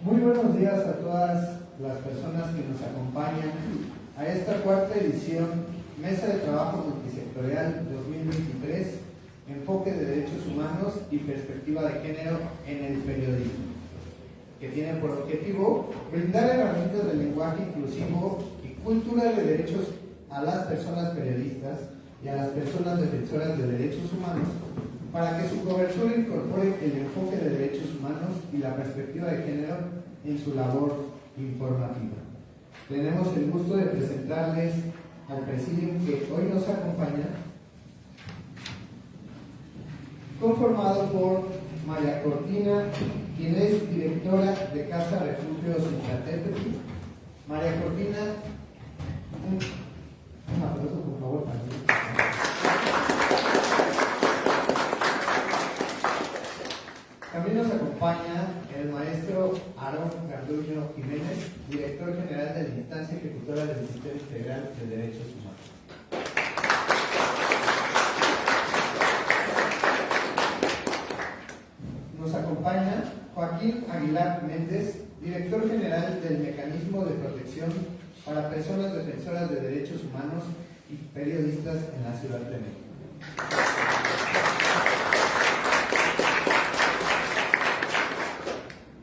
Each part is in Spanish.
Muy buenos días a todas las personas que nos acompañan a esta cuarta edición Mesa de Trabajo Multisectorial 2023, Enfoque de Derechos Humanos y Perspectiva de Género en el Periodismo, que tiene por objetivo brindar herramientas de lenguaje inclusivo y cultura de derechos a las personas periodistas y a las personas defensoras de derechos humanos para que su cobertura incorpore el enfoque de derechos humanos y la perspectiva de género en su labor informativa. Tenemos el gusto de presentarles al presidium que hoy nos acompaña, conformado por María Cortina, quien es directora de Casa Refugio Zincatepeque. María Cortina, un aplauso por favor también. También nos acompaña el maestro Aarón Garduño Jiménez, director general de la Instancia Ejecutora del Sistema Integral de Derechos Humanos. Nos acompaña Joaquín Aguilar Méndez, director general del Mecanismo de Protección para Personas Defensoras de Derechos Humanos y Periodistas en la Ciudad de México.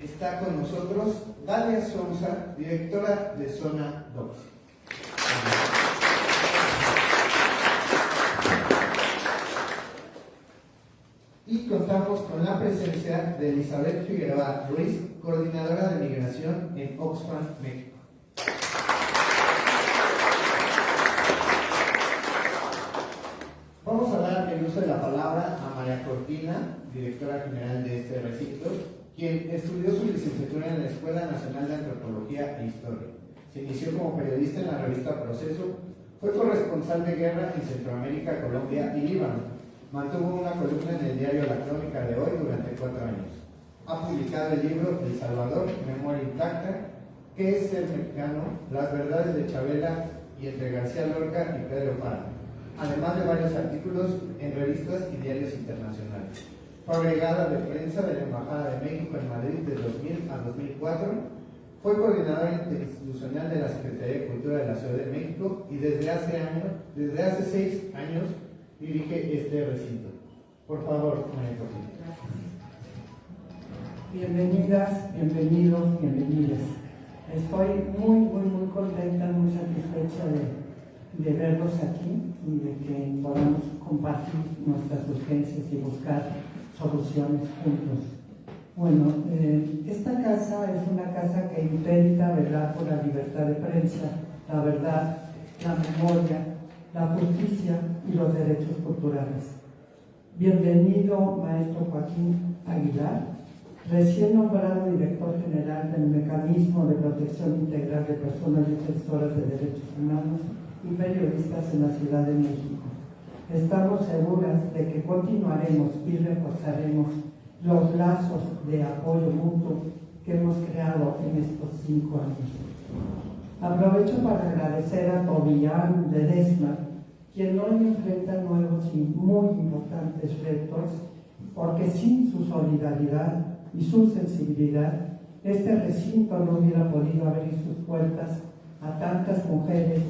Está con nosotros Dalia Sousa, directora de Zona 2. Y contamos con la presencia de Elizabeth Figueroa Ruiz, coordinadora de migración en Oxfam, México. Vamos a dar el uso de la palabra a María Cortina, directora general de este recinto, quien estudió su licenciatura en la Escuela Nacional de Antropología e Historia. Se inició como periodista en la revista Proceso, fue corresponsal de guerra en Centroamérica, Colombia y Líbano. Mantuvo una columna en el diario La Crónica de Hoy durante 4 años. Ha publicado el libro El Salvador, Memoria Intacta, ¿Qué es ser mexicano?, Las verdades de Chavela y entre García Lorca y Pedro Páramo, además de varios artículos en revistas y diarios internacionales. Fue agregada de prensa de la Embajada de México en Madrid de 2000 a 2004, fue coordinadora interinstitucional de la Secretaría de Cultura de la Ciudad de México y desde hace 6 años dirige este recinto. Por favor, María Cortina. Bienvenidas, bienvenidos, bienvenidas. Estoy muy contenta, muy satisfecha de verlos aquí y de que podamos compartir nuestras urgencias y buscar soluciones juntos. Bueno, esta casa es una casa que intenta velar por la libertad de prensa, la verdad, la memoria, la justicia y los derechos culturales. Bienvenido, maestro Joaquín Aguilar, recién nombrado director general del Mecanismo de Protección Integral de Personas Defensoras de Derechos Humanos y Periodistas en la Ciudad de México. Estamos seguras de que continuaremos y reforzaremos los lazos de apoyo mutuo que hemos creado en estos 5 años. Aprovecho para agradecer a Tobián Ledesma, quien hoy enfrenta nuevos y muy importantes retos, porque sin su solidaridad y su sensibilidad, este recinto no hubiera podido abrir sus puertas a tantas mujeres,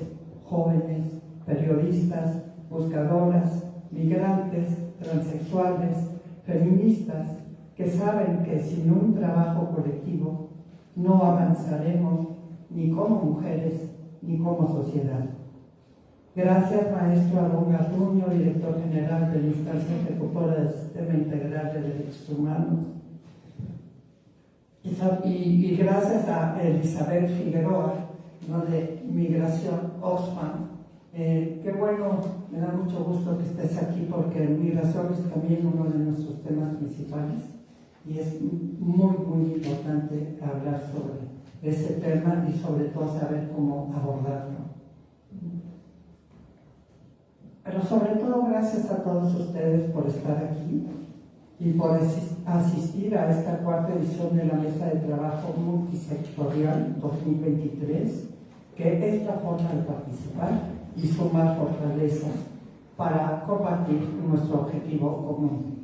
jóvenes, periodistas, buscadoras, migrantes, transexuales, feministas, que saben que sin un trabajo colectivo no avanzaremos ni como mujeres ni como sociedad. Gracias, maestro Aarón Garduño, director general de la Instancia Ejecutora del Sistema Integral de Derechos Humanos. Y gracias a Elizabeth Figueroa, ¿no?, de Migración Oxfam. Qué bueno, me da mucho gusto que estés aquí porque migración es también uno de nuestros temas principales y es muy importante hablar sobre ese tema y sobre todo saber cómo abordarlo. Pero sobre todo gracias a todos ustedes por estar aquí y por asistir a esta cuarta edición de la Mesa de Trabajo Multisectorial 2023, que es la forma de participar y sumar fortalezas para combatir nuestro objetivo común.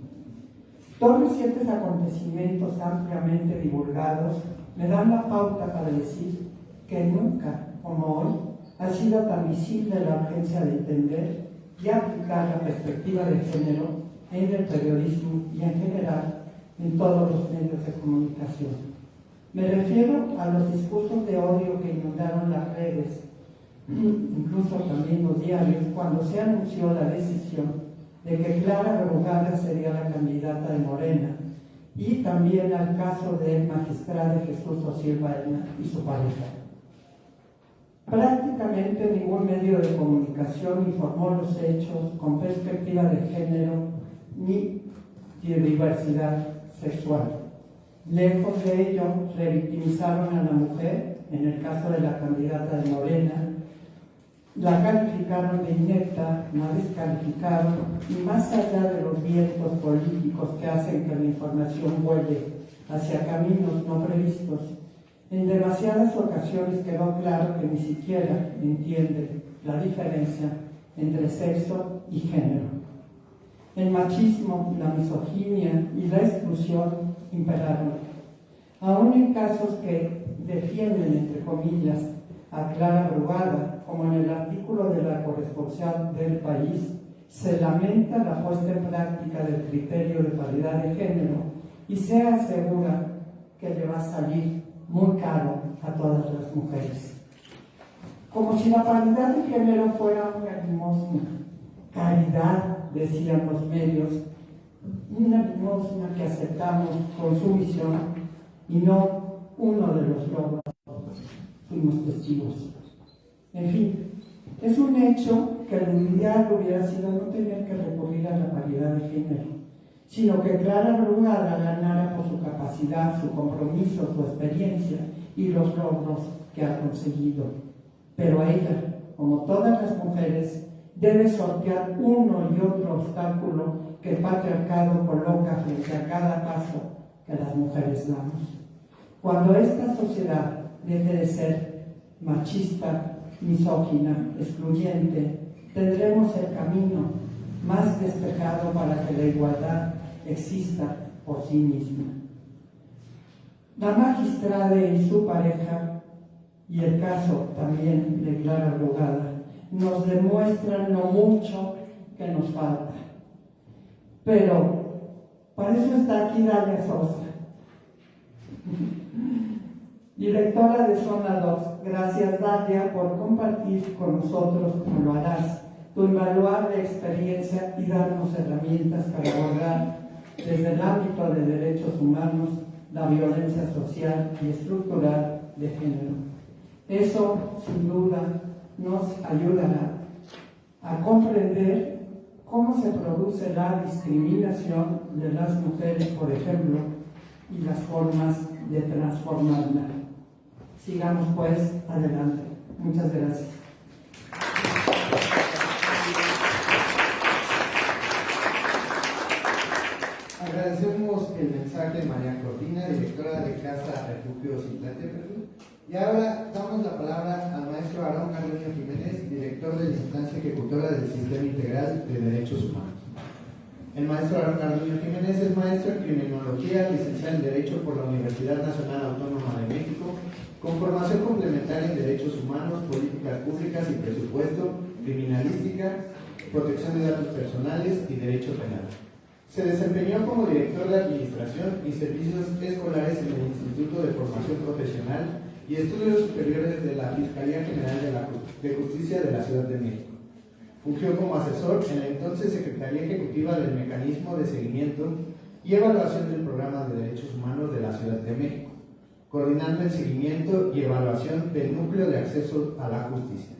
Dos recientes acontecimientos ampliamente divulgados me dan la pauta para decir que nunca, como hoy, ha sido tan visible la urgencia de entender y aplicar la perspectiva de género en el periodismo y en general en todos los medios de comunicación. Me refiero a los discursos de odio que inundaron las redes, incluso también los diarios, cuando se anunció la decisión de que Clara Brugada sería la candidata de Morena, y también al caso del magistrado Jesús Ociel Baena y su pareja. Prácticamente ningún medio de comunicación informó los hechos con perspectiva de género ni de diversidad sexual. Lejos de ello, revictimizaron a la mujer, en el caso de la candidata de Morena, la calificaron de inepta, la descalificaron, y más allá de los vientos políticos que hacen que la información vuele hacia caminos no previstos, en demasiadas ocasiones quedó claro que ni siquiera entiende la diferencia entre sexo y género. El machismo, la misoginia y la exclusión imperaron. Aún en casos que defienden, entre comillas, a Clara Brugada, como en el artículo de la corresponsal del País, se lamenta la puesta en práctica del criterio de paridad de género y se asegura que le va a salir muy caro a todas las mujeres. Como si la paridad de género fuera una limosna. Caridad, decían los medios, una limosna que aceptamos con sumisión y no uno de los logros. Fuimos testigos. En fin, es un hecho que lo ideal hubiera sido no tener que recurrir a la paridad de género, sino que Clara Brugada ganara por su capacidad, su compromiso, su experiencia y los logros que ha conseguido. Pero ella, como todas las mujeres, debe sortear uno y otro obstáculo que el patriarcado coloca frente a cada paso que las mujeres damos. Cuando esta sociedad deje de ser machista, misógina, excluyente, tendremos el camino más despejado para que la igualdad exista por sí misma. La magistrada y su pareja, y el caso también de Clara Brugada, nos demuestran lo mucho que nos falta. Pero para eso está aquí Dalia Sosa, directora de Zona 2. Gracias, Dalia, por compartir con nosotros, como lo harás, tu invaluable experiencia y darnos herramientas para abordar desde el ámbito de derechos humanos la violencia social y estructural de género. Eso, sin duda, nos ayudará a comprender cómo se produce la discriminación de las mujeres, por ejemplo, y las formas de transformarla. Sigamos pues adelante. Muchas gracias. Agradecemos el mensaje de María Cortina, directora de Casa Refugio Citlaltépetl. Y ahora damos la palabra al maestro Aarón Garduño Jiménez, director de la instancia ejecutora del Sistema Integral de Derechos Humanos. El maestro Aarón Garduño Jiménez es maestro en Criminología, licenciado en Derecho por la Universidad Nacional Autónoma de México, con formación complementaria en Derechos Humanos, Políticas Públicas y Presupuesto, Criminalística, Protección de Datos Personales y Derecho Penal. Se desempeñó como director de Administración y Servicios Escolares en el Instituto de Formación Profesional y Estudios Superiores de la Fiscalía General de Justicia de la Ciudad de México. Fungió como asesor en la entonces Secretaría Ejecutiva del Mecanismo de Seguimiento y Evaluación del Programa de Derechos Humanos de la Ciudad de México, coordinando el seguimiento y evaluación del Núcleo de Acceso a la Justicia,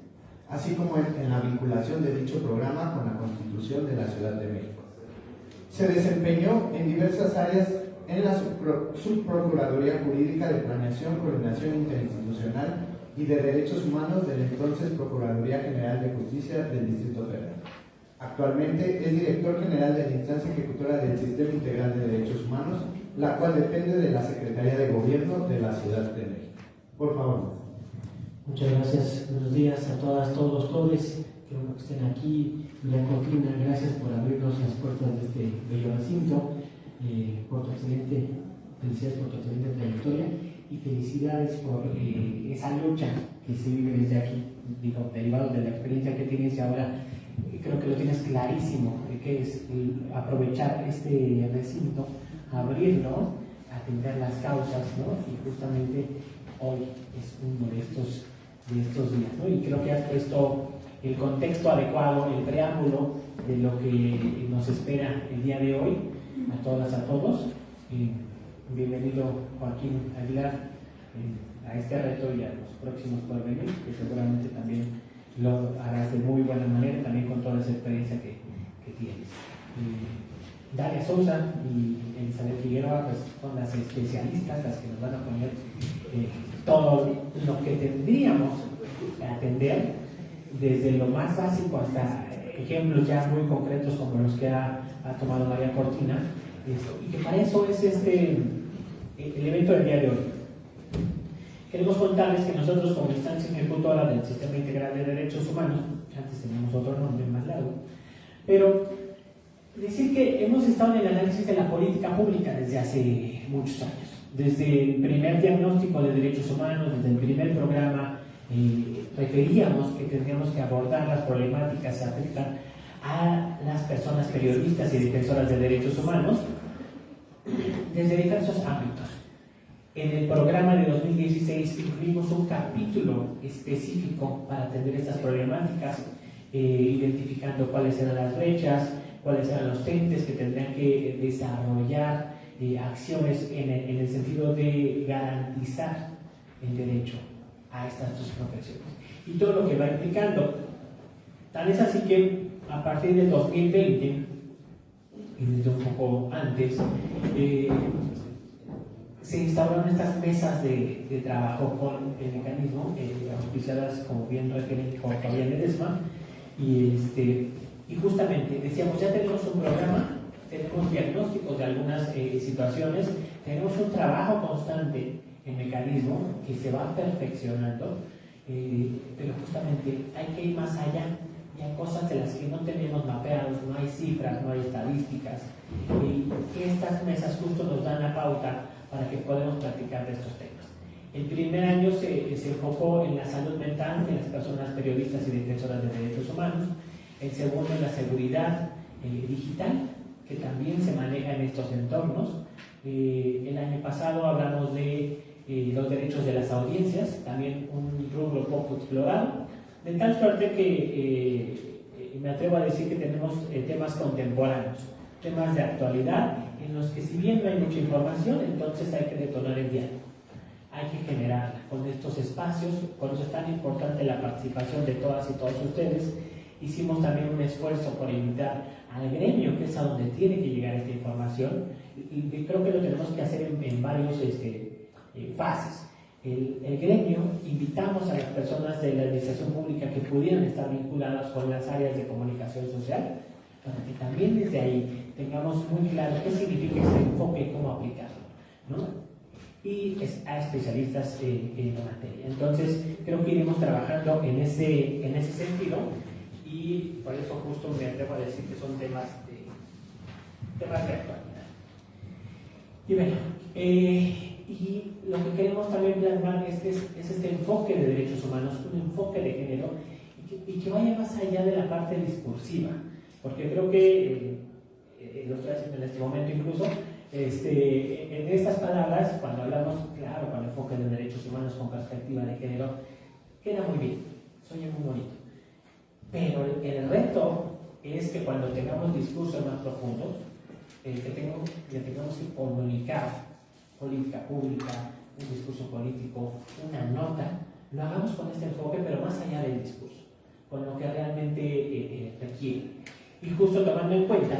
así como en la vinculación de dicho programa con la Constitución de la Ciudad de México. Se desempeñó en diversas áreas en la Subprocuraduría Jurídica de Planeación, Coordinación Interinstitucional y de Derechos Humanos de la entonces Procuraduría General de Justicia del Distrito Federal. Actualmente es director general de la instancia ejecutora del Sistema Integral de Derechos Humanos, la cual depende de la Secretaría de Gobierno de la Ciudad de México. Por favor. Muchas gracias. Buenos días a todas, todos, todes. Qué bueno que estén aquí. María Cortina, gracias por abrirnos las puertas de este bello recinto, por tu excelente, felicidades por tu excelente trayectoria. y felicidades por esa lucha que se vive desde aquí, digo, derivado de la experiencia que tienes y ahora creo que lo tienes clarísimo, que es aprovechar este recinto, abrirlo, atender las causas, ¿no? Y justamente hoy es uno de estos días, ¿no? Y creo que has puesto el contexto adecuado, el preámbulo de lo que nos espera el día de hoy, a todas, a todos. Bienvenido, Joaquín Aguilar, a este reto y a los próximos por venir, que seguramente también lo harás de muy buena manera, también con toda esa experiencia que tienes. Dalia Sousa y Elizabeth Figueroa pues, son las especialistas, las que nos van a poner todo lo que tendríamos que atender, desde lo más básico hasta ejemplos ya muy concretos como los que ha tomado María Cortina, y que para eso es el evento del día de hoy. Queremos contarles que nosotros, como instancia ejecutora del Sistema Integral de Derechos Humanos, antes teníamos otro nombre más largo, pero decir que hemos estado en el análisis de la política pública desde hace muchos años, desde el primer diagnóstico de derechos humanos, desde el primer programa, referíamos que tendríamos que abordar las problemáticas que afectan a las personas periodistas y defensoras de derechos humanos desde diversos ámbitos. En el programa de 2016 incluimos un capítulo específico para atender estas problemáticas, identificando cuáles eran las brechas, cuáles eran los entes que tendrían que desarrollar acciones en el sentido de garantizar el derecho a estas dos profesiones y todo lo que va implicando. Tal es así que a partir del 2020 y desde un poco antes se instauraron estas mesas de trabajo con el mecanismo, auspiciadas como bien referente por Fabián Ledesma, y justamente decíamos, ya tenemos un programa, tenemos diagnósticos de algunas situaciones, tenemos un trabajo constante en mecanismo que se va perfeccionando, pero justamente hay que ir más allá, y hay cosas de las que no tenemos mapeados, no hay cifras, no hay estadísticas, y estas mesas justo nos dan la pauta para que podamos platicar de estos temas. El primer año se enfocó en la salud mental de las personas periodistas y defensoras de derechos humanos, el segundo en la seguridad digital, que también se maneja en estos entornos. El año pasado hablamos de los derechos de las audiencias, también un rubro poco explorado, de tal suerte que me atrevo a decir que tenemos temas contemporáneos, temas de actualidad, en los que si bien no hay mucha información, entonces hay que detonar el diálogo, hay que generarla con estos espacios. Por eso es tan importante la participación de todas y todos ustedes. Hicimos también un esfuerzo por invitar al gremio, que es a donde tiene que llegar esta información, y creo que lo tenemos que hacer en varios fases. El gremio, invitamos a las personas de la administración pública que pudieran estar vinculadas con las áreas de comunicación social, para que también desde ahí tengamos muy claro qué significa este enfoque y cómo aplicarlo, ¿no? Y a especialistas en la materia. Entonces, creo que iremos trabajando en ese sentido, y por eso justo me atrevo a decir que son temas de actualidad. Y bueno, y lo que queremos también plasmar es este enfoque de derechos humanos, un enfoque de género, y que vaya más allá de la parte discursiva, porque creo que lo estoy haciendo en este momento incluso, en estas palabras, cuando hablamos, claro, con enfoque de derechos humanos con perspectiva de género, queda muy bien, suena muy bonito. Pero el reto es que cuando tengamos discursos más profundos, que tengamos que comunicar política pública, un discurso político, una nota, lo hagamos con este enfoque, pero más allá del discurso, con lo que realmente requiere. Y justo tomando en cuenta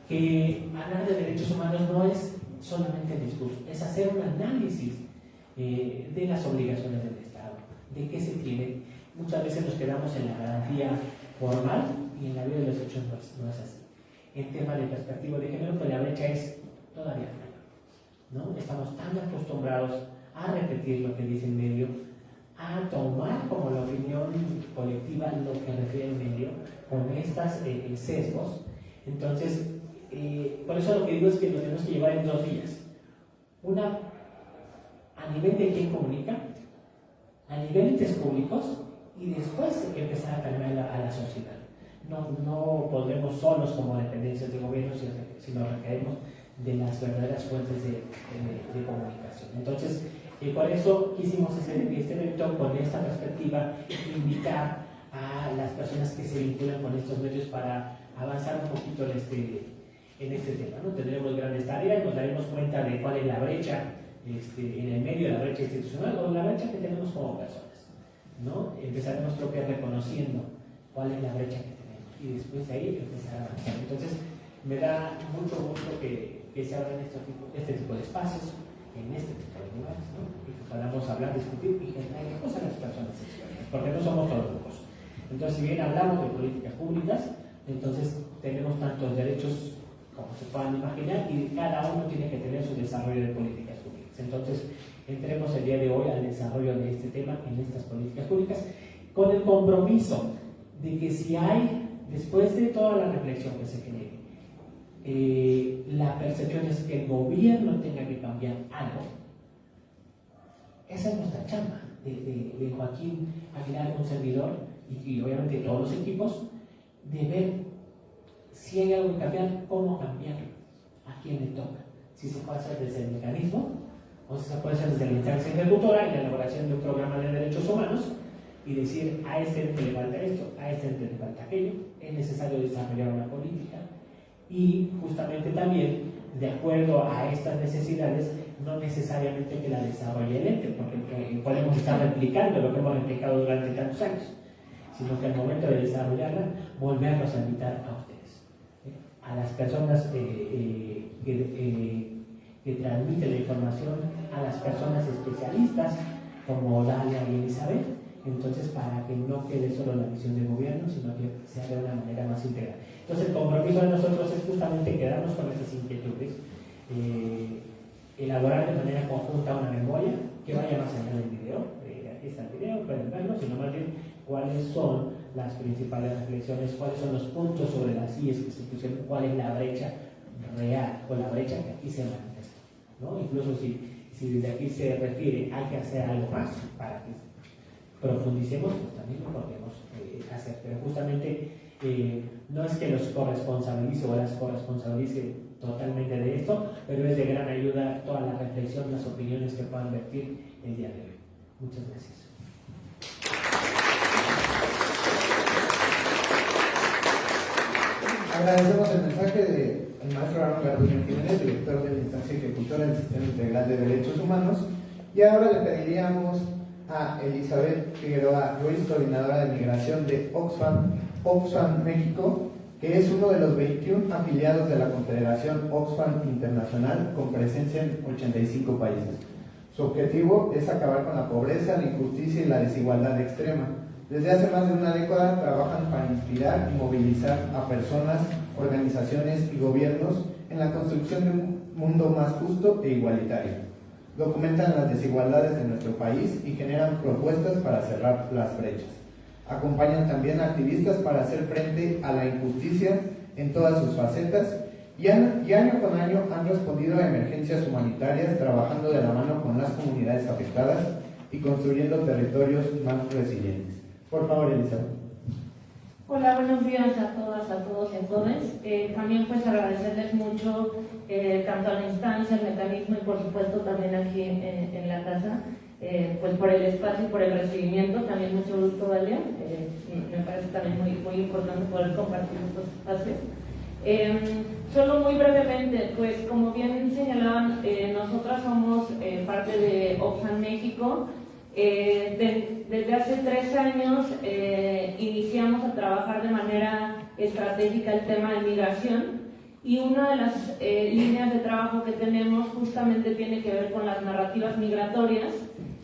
que hablar de derechos humanos no es solamente el discurso, es hacer un análisis de las obligaciones del Estado, de qué se tiene. Muchas veces nos quedamos en la garantía formal y en la vida de los hechos no es así. En tema de perspectiva de género, pues la brecha es todavía mayor, ¿no? Estamos tan acostumbrados a repetir lo que dice el medio, a tomar como la opinión colectiva lo que refiere el medio, con estas sesgos. Entonces, por eso lo que digo es que lo tenemos que llevar en 2 vías. Una, a nivel de quién comunica, a nivel de entes públicos y después empezar a cambiar a la sociedad. No podremos solos como dependencias de gobierno, sino requerimos de las verdaderas fuentes de comunicación. Entonces, por eso quisimos hacer este evento con esta perspectiva, invitar a las personas que se vinculan con estos medios para avanzar un poquito en este tema, ¿no? Tendremos grandes tareas, nos daremos cuenta de cuál es la brecha en el medio de la brecha institucional o la brecha que tenemos como personas, ¿no? Empezaremos, creo que, reconociendo cuál es la brecha que tenemos y después de ahí empezar a avanzar. Entonces, me da mucho gusto que se abran este tipo de espacios, en este tipo de lugares, ¿no? Y que podamos hablar, discutir y generar cosas a las personas expertas, porque no somos todos locos. Entonces, si bien hablamos de políticas públicas, entonces tenemos tantos derechos como se puedan imaginar y cada uno tiene que tener su desarrollo de políticas públicas. Entonces, entremos el día de hoy al desarrollo de este tema en estas políticas públicas, con el compromiso de que si hay, después de toda la reflexión que se genere, la percepción es que el gobierno tenga que cambiar algo. Esa es nuestra chamba de Joaquín Aguilar, un servidor, y obviamente todos los equipos, de ver si hay algo que cambiar, cómo cambiarlo, a quién le toca, si se puede hacer desde el mecanismo o si se puede hacer desde la instancia ejecutora y la elaboración de un programa de derechos humanos y decir a este ente le falta esto, a este ente le falta aquello, es necesario desarrollar una política y justamente también de acuerdo a estas necesidades no necesariamente que la desarrolle el ente, porque podemos estar replicando lo que hemos replicado durante tantos años, sino que al momento de desarrollarla volvernos a invitar a ustedes, a las personas que transmiten la información, a las personas especialistas como Dalia y Elizabeth, entonces para que no quede solo la visión del gobierno, sino que sea de una manera más integral. Entonces el compromiso de nosotros es justamente quedarnos con estas inquietudes, elaborar de manera conjunta una memoria que vaya más allá del video, aquí está el video, pueden verlo, sino más bien cuáles son las principales reflexiones, cuáles son los puntos sobre las IES que se pusieron, cuál es la brecha real o la brecha que aquí se manifiesta, ¿no? Incluso si desde aquí se refiere hay que hacer algo más para que profundicemos, pues también lo podemos hacer, pero justamente no es que los corresponsabilice o las corresponsabilice totalmente de esto, pero es de gran ayuda toda la reflexión, las opiniones que puedan vertir el día de hoy. Muchas gracias. Agradecemos el mensaje del maestro Aaron Garduño Jiménez, director de la instancia ejecutora del Sistema Integral de Derechos Humanos, y ahora le pediríamos a Elizabeth Figueroa Ruiz, coordinadora de migración de Oxfam México, que es uno de los 21 afiliados de la Confederación Oxfam Internacional con presencia en 85 países. Su objetivo es acabar con la pobreza, la injusticia y la desigualdad extrema. Desde hace más de una década trabajan para inspirar y movilizar a personas, organizaciones y gobiernos en la construcción de un mundo más justo e igualitario. Documentan las desigualdades de nuestro país y generan propuestas para cerrar las brechas. Acompañan también a activistas para hacer frente a la injusticia en todas sus facetas y año con año han respondido a emergencias humanitarias trabajando de la mano con las comunidades afectadas y construyendo territorios más resilientes. Por favor, Elizabeth. Hola, buenos días a todas, a todos y a todas. También pues agradecerles mucho tanto a la instancia, al mecanismo y por supuesto también aquí en la casa, pues por el espacio y por el recibimiento. También mucho gusto, Dalia. Me parece también muy importante poder compartir estos espacios. Solo muy brevemente, pues como bien señalaban, nosotras somos parte de Oxfam México. Desde hace 3 años iniciamos a trabajar de manera estratégica el tema de migración y una de las líneas de trabajo que tenemos justamente tiene que ver con las narrativas migratorias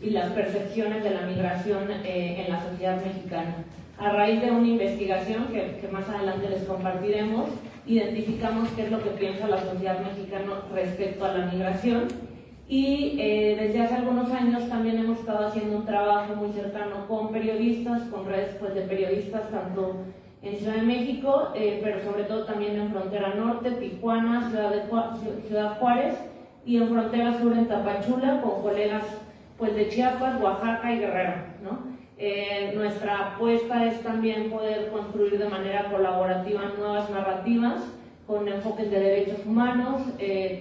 y las percepciones de la migración en la sociedad mexicana. A raíz de una investigación que más adelante les compartiremos, identificamos qué es lo que piensa la sociedad mexicana respecto a la migración. Y desde hace algunos años también hemos estado haciendo un trabajo muy cercano con periodistas, con redes pues, de periodistas, tanto en Ciudad de México, pero sobre todo también en Frontera Norte, Tijuana, Ciudad Juárez, y en Frontera Sur en Tapachula, con colegas pues de Chiapas, Oaxaca y Guerrero, ¿no? Nuestra apuesta es también poder construir de manera colaborativa nuevas narrativas con enfoques de derechos humanos,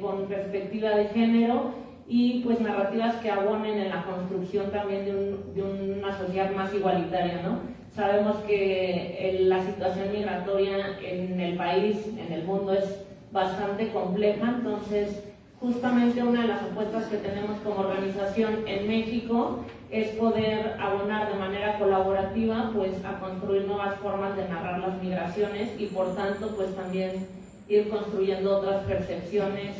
con perspectiva de género y pues narrativas que abonen en la construcción también de una sociedad más igualitaria, ¿no? Sabemos que la situación migratoria en el país, en el mundo, es bastante compleja, entonces justamente una de las apuestas que tenemos como organización en México es poder abonar de manera colaborativa pues a construir nuevas formas de narrar las migraciones y por tanto pues también ir construyendo otras percepciones,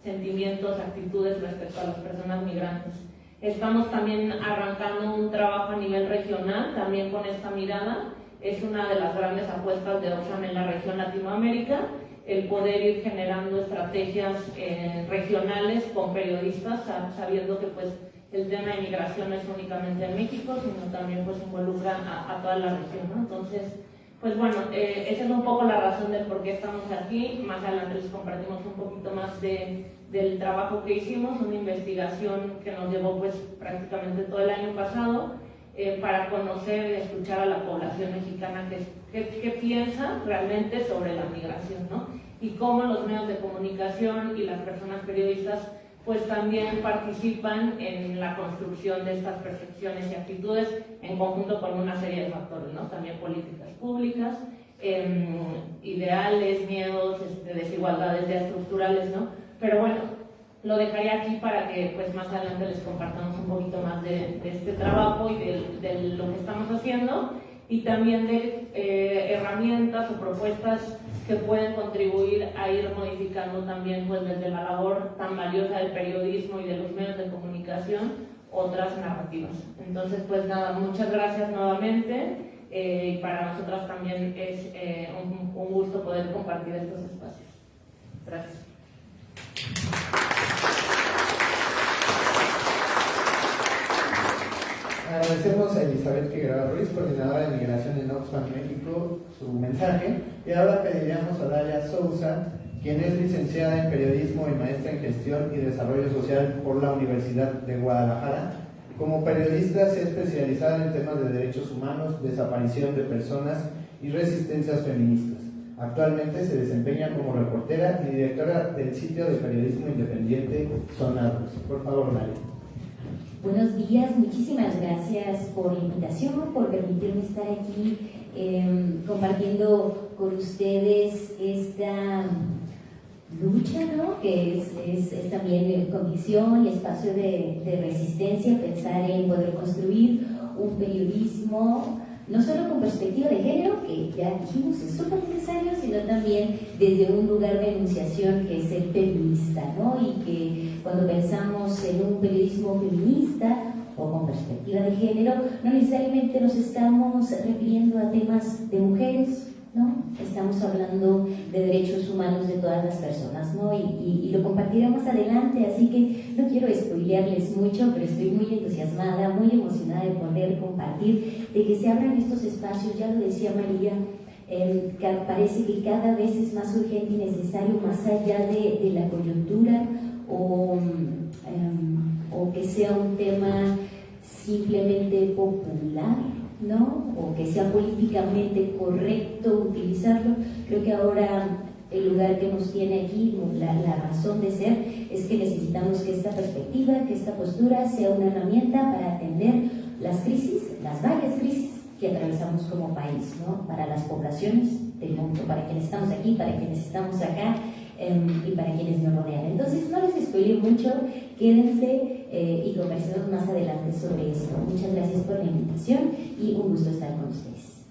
sentimientos, actitudes respecto a las personas migrantes. Estamos también arrancando un trabajo a nivel regional, también con esta mirada. Es una de las grandes apuestas de Oxfam en la región Latinoamérica, el poder ir generando estrategias regionales con periodistas, sabiendo que pues el tema de migración no es únicamente en México, sino también pues involucra a toda la región, ¿no? Entonces, pues bueno, esa es un poco la razón del por qué estamos aquí. Más adelante les compartimos un poquito más del trabajo que hicimos, una investigación que nos llevó pues prácticamente todo el año pasado para conocer y escuchar a la población mexicana qué piensa realmente sobre la migración, ¿no? Y cómo los medios de comunicación y las personas periodistas pues también participan en la construcción de estas percepciones y actitudes en conjunto con una serie de factores, ¿no? También políticas públicas, ideales, miedos, desigualdades ya estructurales, ¿no? Pero bueno, lo dejaría aquí para que pues más adelante les compartamos un poquito más de este trabajo y de lo que estamos haciendo y también de herramientas o propuestas que pueden contribuir a ir modificando también pues desde la labor tan valiosa del periodismo y de los medios de comunicación otras narrativas. Entonces pues nada, muchas gracias nuevamente y para nosotras también es un gusto poder compartir estos espacios. Gracias. Agradecemos a Elizabeth Figueroa Ruiz, coordinadora de Migración en Oxfam México, su mensaje. Y ahora pediríamos a Dalia Sousa, quien es licenciada en Periodismo y maestra en Gestión y Desarrollo Social por la Universidad de Guadalajara. Como periodista se ha especializado en temas de derechos humanos, desaparición de personas y resistencias feministas. Actualmente se desempeña como reportera y directora del sitio de periodismo independiente Sonados. Por favor, Dalia. Buenos días, muchísimas gracias por la invitación, por permitirme estar aquí compartiendo con ustedes esta lucha, ¿no? Que es también convicción y espacio de resistencia, pensar en poder construir un periodismo no solo con perspectiva de género, que ya dijimos es súper necesario, sino también desde un lugar de enunciación que es el feminista, ¿no? Y que cuando pensamos en un periodismo feminista o con perspectiva de género, no necesariamente nos estamos refiriendo a temas de mujeres, ¿no? Estamos hablando de derechos humanos de todas las personas, ¿no? Y lo compartiré más adelante, así que no quiero spoilearles mucho, pero estoy muy entusiasmada, muy emocionada de poder compartir, de que se abran estos espacios. Ya lo decía María, que parece que cada vez es más urgente y necesario, más allá de la coyuntura o que sea un tema simplemente popular, ¿no? O que sea políticamente correcto utilizarlo. Creo que ahora el lugar que nos tiene aquí, la razón de ser, es que necesitamos que esta perspectiva, que esta postura sea una herramienta para atender las crisis, las varias crisis que atravesamos como país, ¿no? Para las poblaciones del mundo, para quienes estamos aquí, para quienes estamos acá y para quienes nos rodean. Entonces no les spoileo mucho, quédense y conversemos más adelante sobre esto. Muchas gracias por la invitación y un gusto estar con ustedes.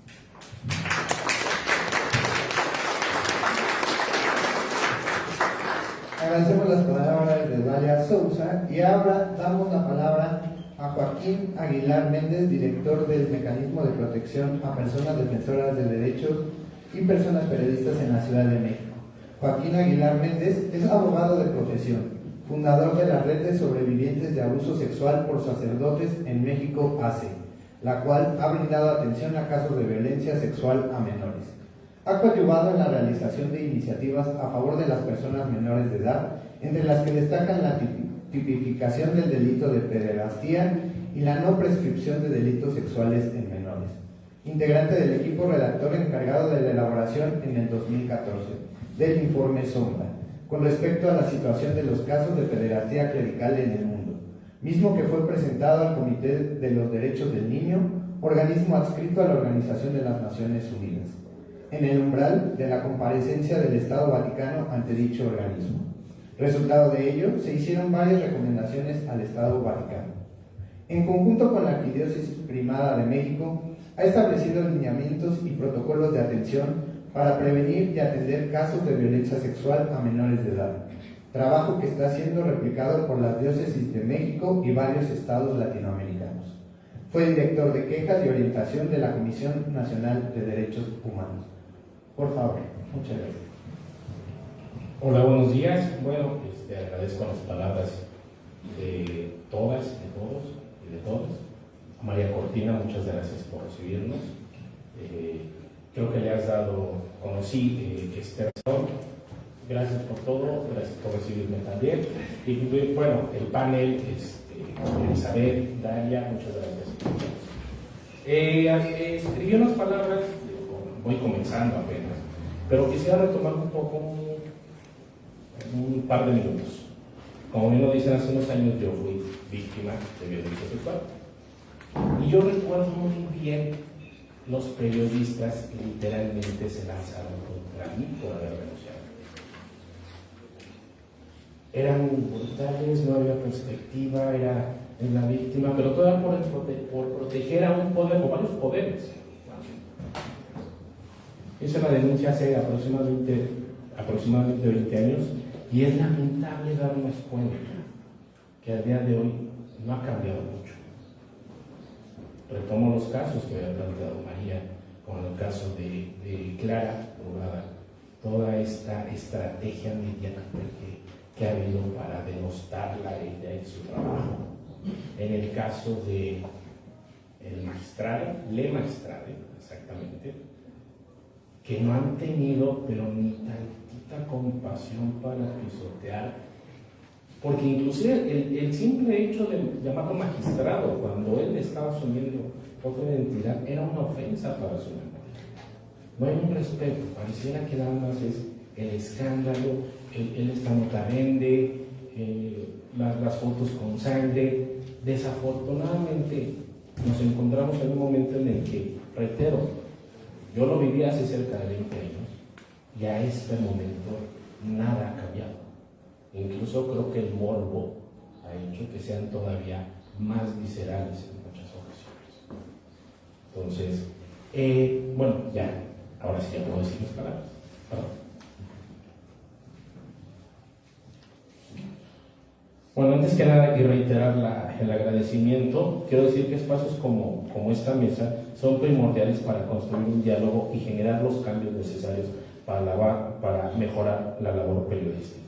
Agradecemos las palabras de Dalia Sousa y ahora damos la palabra a Joaquín Aguilar Méndez, director del Mecanismo de Protección a Personas Defensoras de Derechos y Personas Periodistas en la Ciudad de México. Joaquín Aguilar Méndez es abogado de profesión, fundador de la Red de Sobrevivientes de Abuso Sexual por Sacerdotes en México, ACE, la cual ha brindado atención a casos de violencia sexual a menores. Ha coadyuvado en la realización de iniciativas a favor de las personas menores de edad, entre las que destacan la tipificación del delito de pederastía y la no prescripción de delitos sexuales en menores. Integrante del equipo redactor encargado de la elaboración en el 2014 del informe Sombra, con respecto a la situación de los casos de pederastía clerical en el mundo, mismo que fue presentado al Comité de los Derechos del Niño, organismo adscrito a la Organización de las Naciones Unidas, en el umbral de la comparecencia del Estado Vaticano ante dicho organismo. Resultado de ello, se hicieron varias recomendaciones al Estado Vaticano. En conjunto con la Arquidiócesis Primada de México, ha establecido lineamientos y protocolos de atención para prevenir y atender casos de violencia sexual a menores de edad, trabajo que está siendo replicado por las diócesis de México y varios estados latinoamericanos. Fue director de quejas y orientación de la Comisión Nacional de Derechos Humanos. Por favor, muchas gracias. Hola, buenos días. Bueno, agradezco las palabras de todas, de todos y de todas. A María Cortina, muchas gracias por recibirnos. Creo que le has conocí este restaurante. Gracias por todo, gracias por recibirme también. Y bueno, el panel, Elizabeth, Daria, muchas gracias. Escribí unas palabras, voy comenzando apenas, pero quisiera retomar un poco un par de minutos. Como bien lo dicen, hace unos años yo fui víctima de violencia sexual. Y yo recuerdo muy bien los periodistas que literalmente se lanzaron contra mí por haber denunciado. Eran brutales, no había perspectiva, era en la víctima, pero todo por proteger a un poder o varios poderes. Hice la denuncia hace aproximadamente 20 años y es lamentable darnos cuenta que al día de hoy no ha cambiado mucho. Retomo los casos que había planteado María, con el caso de Clara Brugada, toda esta estrategia mediática que ha habido para denostarla a ella y su trabajo. En el caso de el magistrado, le magistrado, exactamente, que no han tenido, pero ni tantita compasión para pisotear, porque inclusive el simple hecho de llamarlo magistrado, cuando él estaba asumiendo otra identidad, era una ofensa para su memoria. No hay un respeto, pareciera que nada más es el escándalo, esta nota vende, las fotos con sangre. Desafortunadamente nos encontramos en un momento en el que, reitero, yo lo viví hace cerca de 20 años y a este momento nada ha cambiado. Incluso creo que el morbo ha hecho que sean todavía más viscerales en muchas ocasiones. Entonces, bueno, ya, ahora sí ya puedo decir mis palabras. Perdón. Bueno, antes que nada y reiterar el agradecimiento, quiero decir que espacios como esta mesa son primordiales para construir un diálogo y generar los cambios necesarios para mejorar la labor periodística.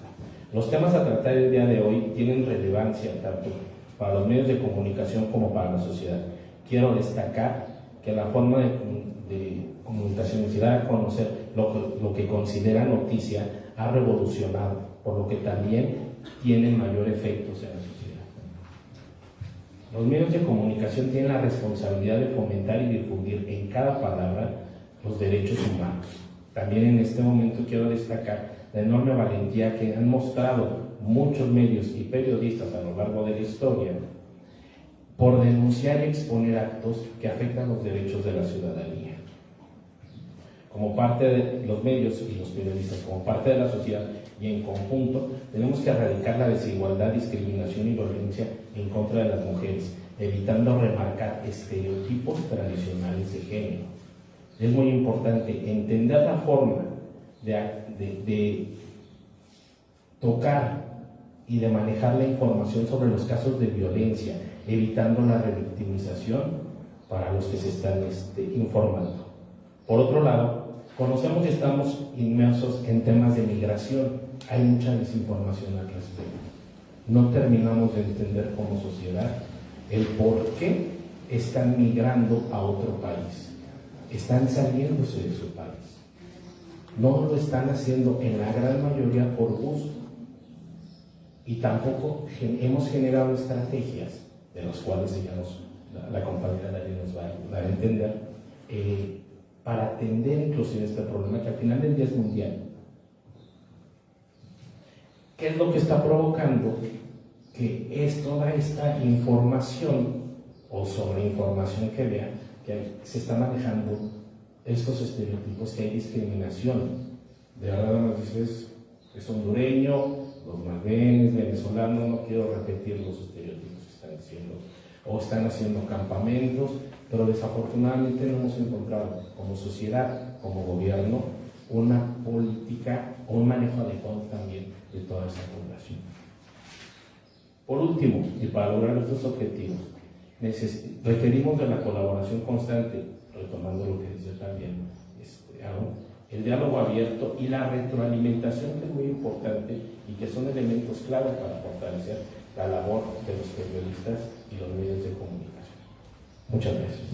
Los temas a tratar el día de hoy tienen relevancia tanto para los medios de comunicación como para la sociedad. Quiero destacar que la forma de comunicación y dar a conocer lo que considera noticia ha revolucionado, por lo que también tiene mayor efecto en la sociedad. Los medios de comunicación tienen la responsabilidad de fomentar y difundir en cada palabra los derechos humanos. También en este momento quiero destacar la enorme valentía que han mostrado muchos medios y periodistas a lo largo de la historia por denunciar y exponer actos que afectan los derechos de la ciudadanía. Como parte de los medios y los periodistas, como parte de la sociedad y en conjunto, tenemos que erradicar la desigualdad, discriminación y violencia en contra de las mujeres, evitando remarcar estereotipos tradicionales de género. Es muy importante entender la forma de tocar y de manejar la información sobre los casos de violencia, evitando la revictimización para los que se están informando. Por otro lado, conocemos y estamos inmersos en temas de migración. Hay mucha desinformación al respecto. No terminamos de entender como sociedad el por qué están migrando a otro país. Están saliéndose de su país. No lo están haciendo en la gran mayoría por gusto. y tampoco hemos generado estrategias de las cuales, digamos, la compañera Dalia nos va a dar a entender, para atender inclusive este problema que al final del día es mundial. ¿Qué es lo que está provocando? Que es toda esta información o sobreinformación que vean, que se está manejando estos estereotipos, que hay discriminación. De verdad nos dices, es hondureño, los malbenes, venezolanos, no quiero repetir los estereotipos que están diciendo, o están haciendo campamentos, pero desafortunadamente no hemos encontrado como sociedad, como gobierno, una política o un manejo adecuado también de toda esa población. Por último, y para lograr estos objetivos, requerimos de la colaboración constante, retomando lo que dice también Aaron, el diálogo abierto y la retroalimentación, que es muy importante y que son elementos clave para fortalecer la labor de los periodistas y los medios de comunicación. Muchas gracias.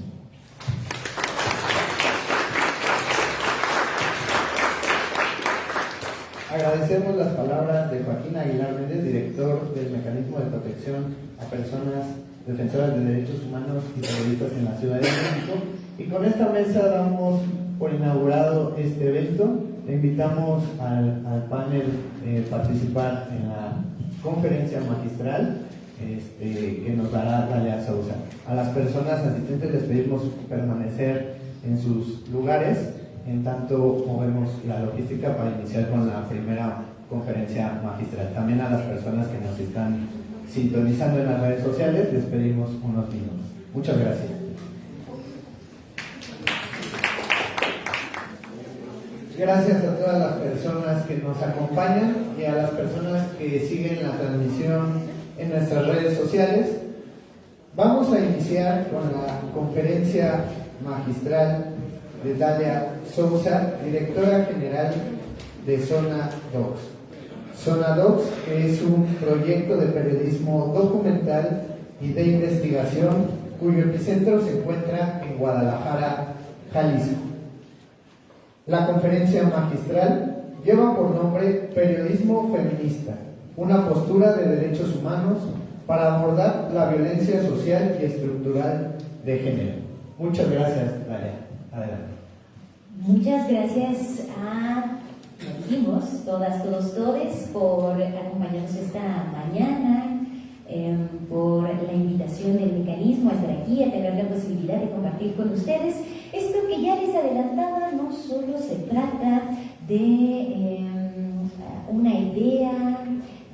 Agradecemos las palabras de Joaquín Aguilar Méndez, director del Mecanismo de Protección a Personas Defensoras de Derechos Humanos y Periodistas en la Ciudad de México. Y con esta mesa damos por inaugurado este evento. Le invitamos al panel participar en la conferencia magistral que nos dará Dalia Sousa. A las personas asistentes les pedimos permanecer en sus lugares, en tanto movemos la logística para iniciar con la primera conferencia magistral. También a las personas que nos están sintonizando en las redes sociales les pedimos unos minutos. Muchas gracias. Gracias a todas las personas que nos acompañan y a las personas que siguen la transmisión en nuestras redes sociales. Vamos a iniciar con la conferencia magistral de Dalia Sousa, directora general de Zona Docs. Zona Docs es un proyecto de periodismo documental y de investigación cuyo epicentro se encuentra en Guadalajara, Jalisco. La conferencia magistral lleva por nombre Periodismo Feminista, una postura de derechos humanos para abordar la violencia social y estructural de género. Muchas gracias, Dalia. Adelante. Muchas gracias a, como dijimos, todas, todos, todes, por acompañarnos esta mañana, por la invitación del mecanismo a estar aquí, a tener la posibilidad de compartir con ustedes. Esto que ya les adelantaba no solo se trata de una idea,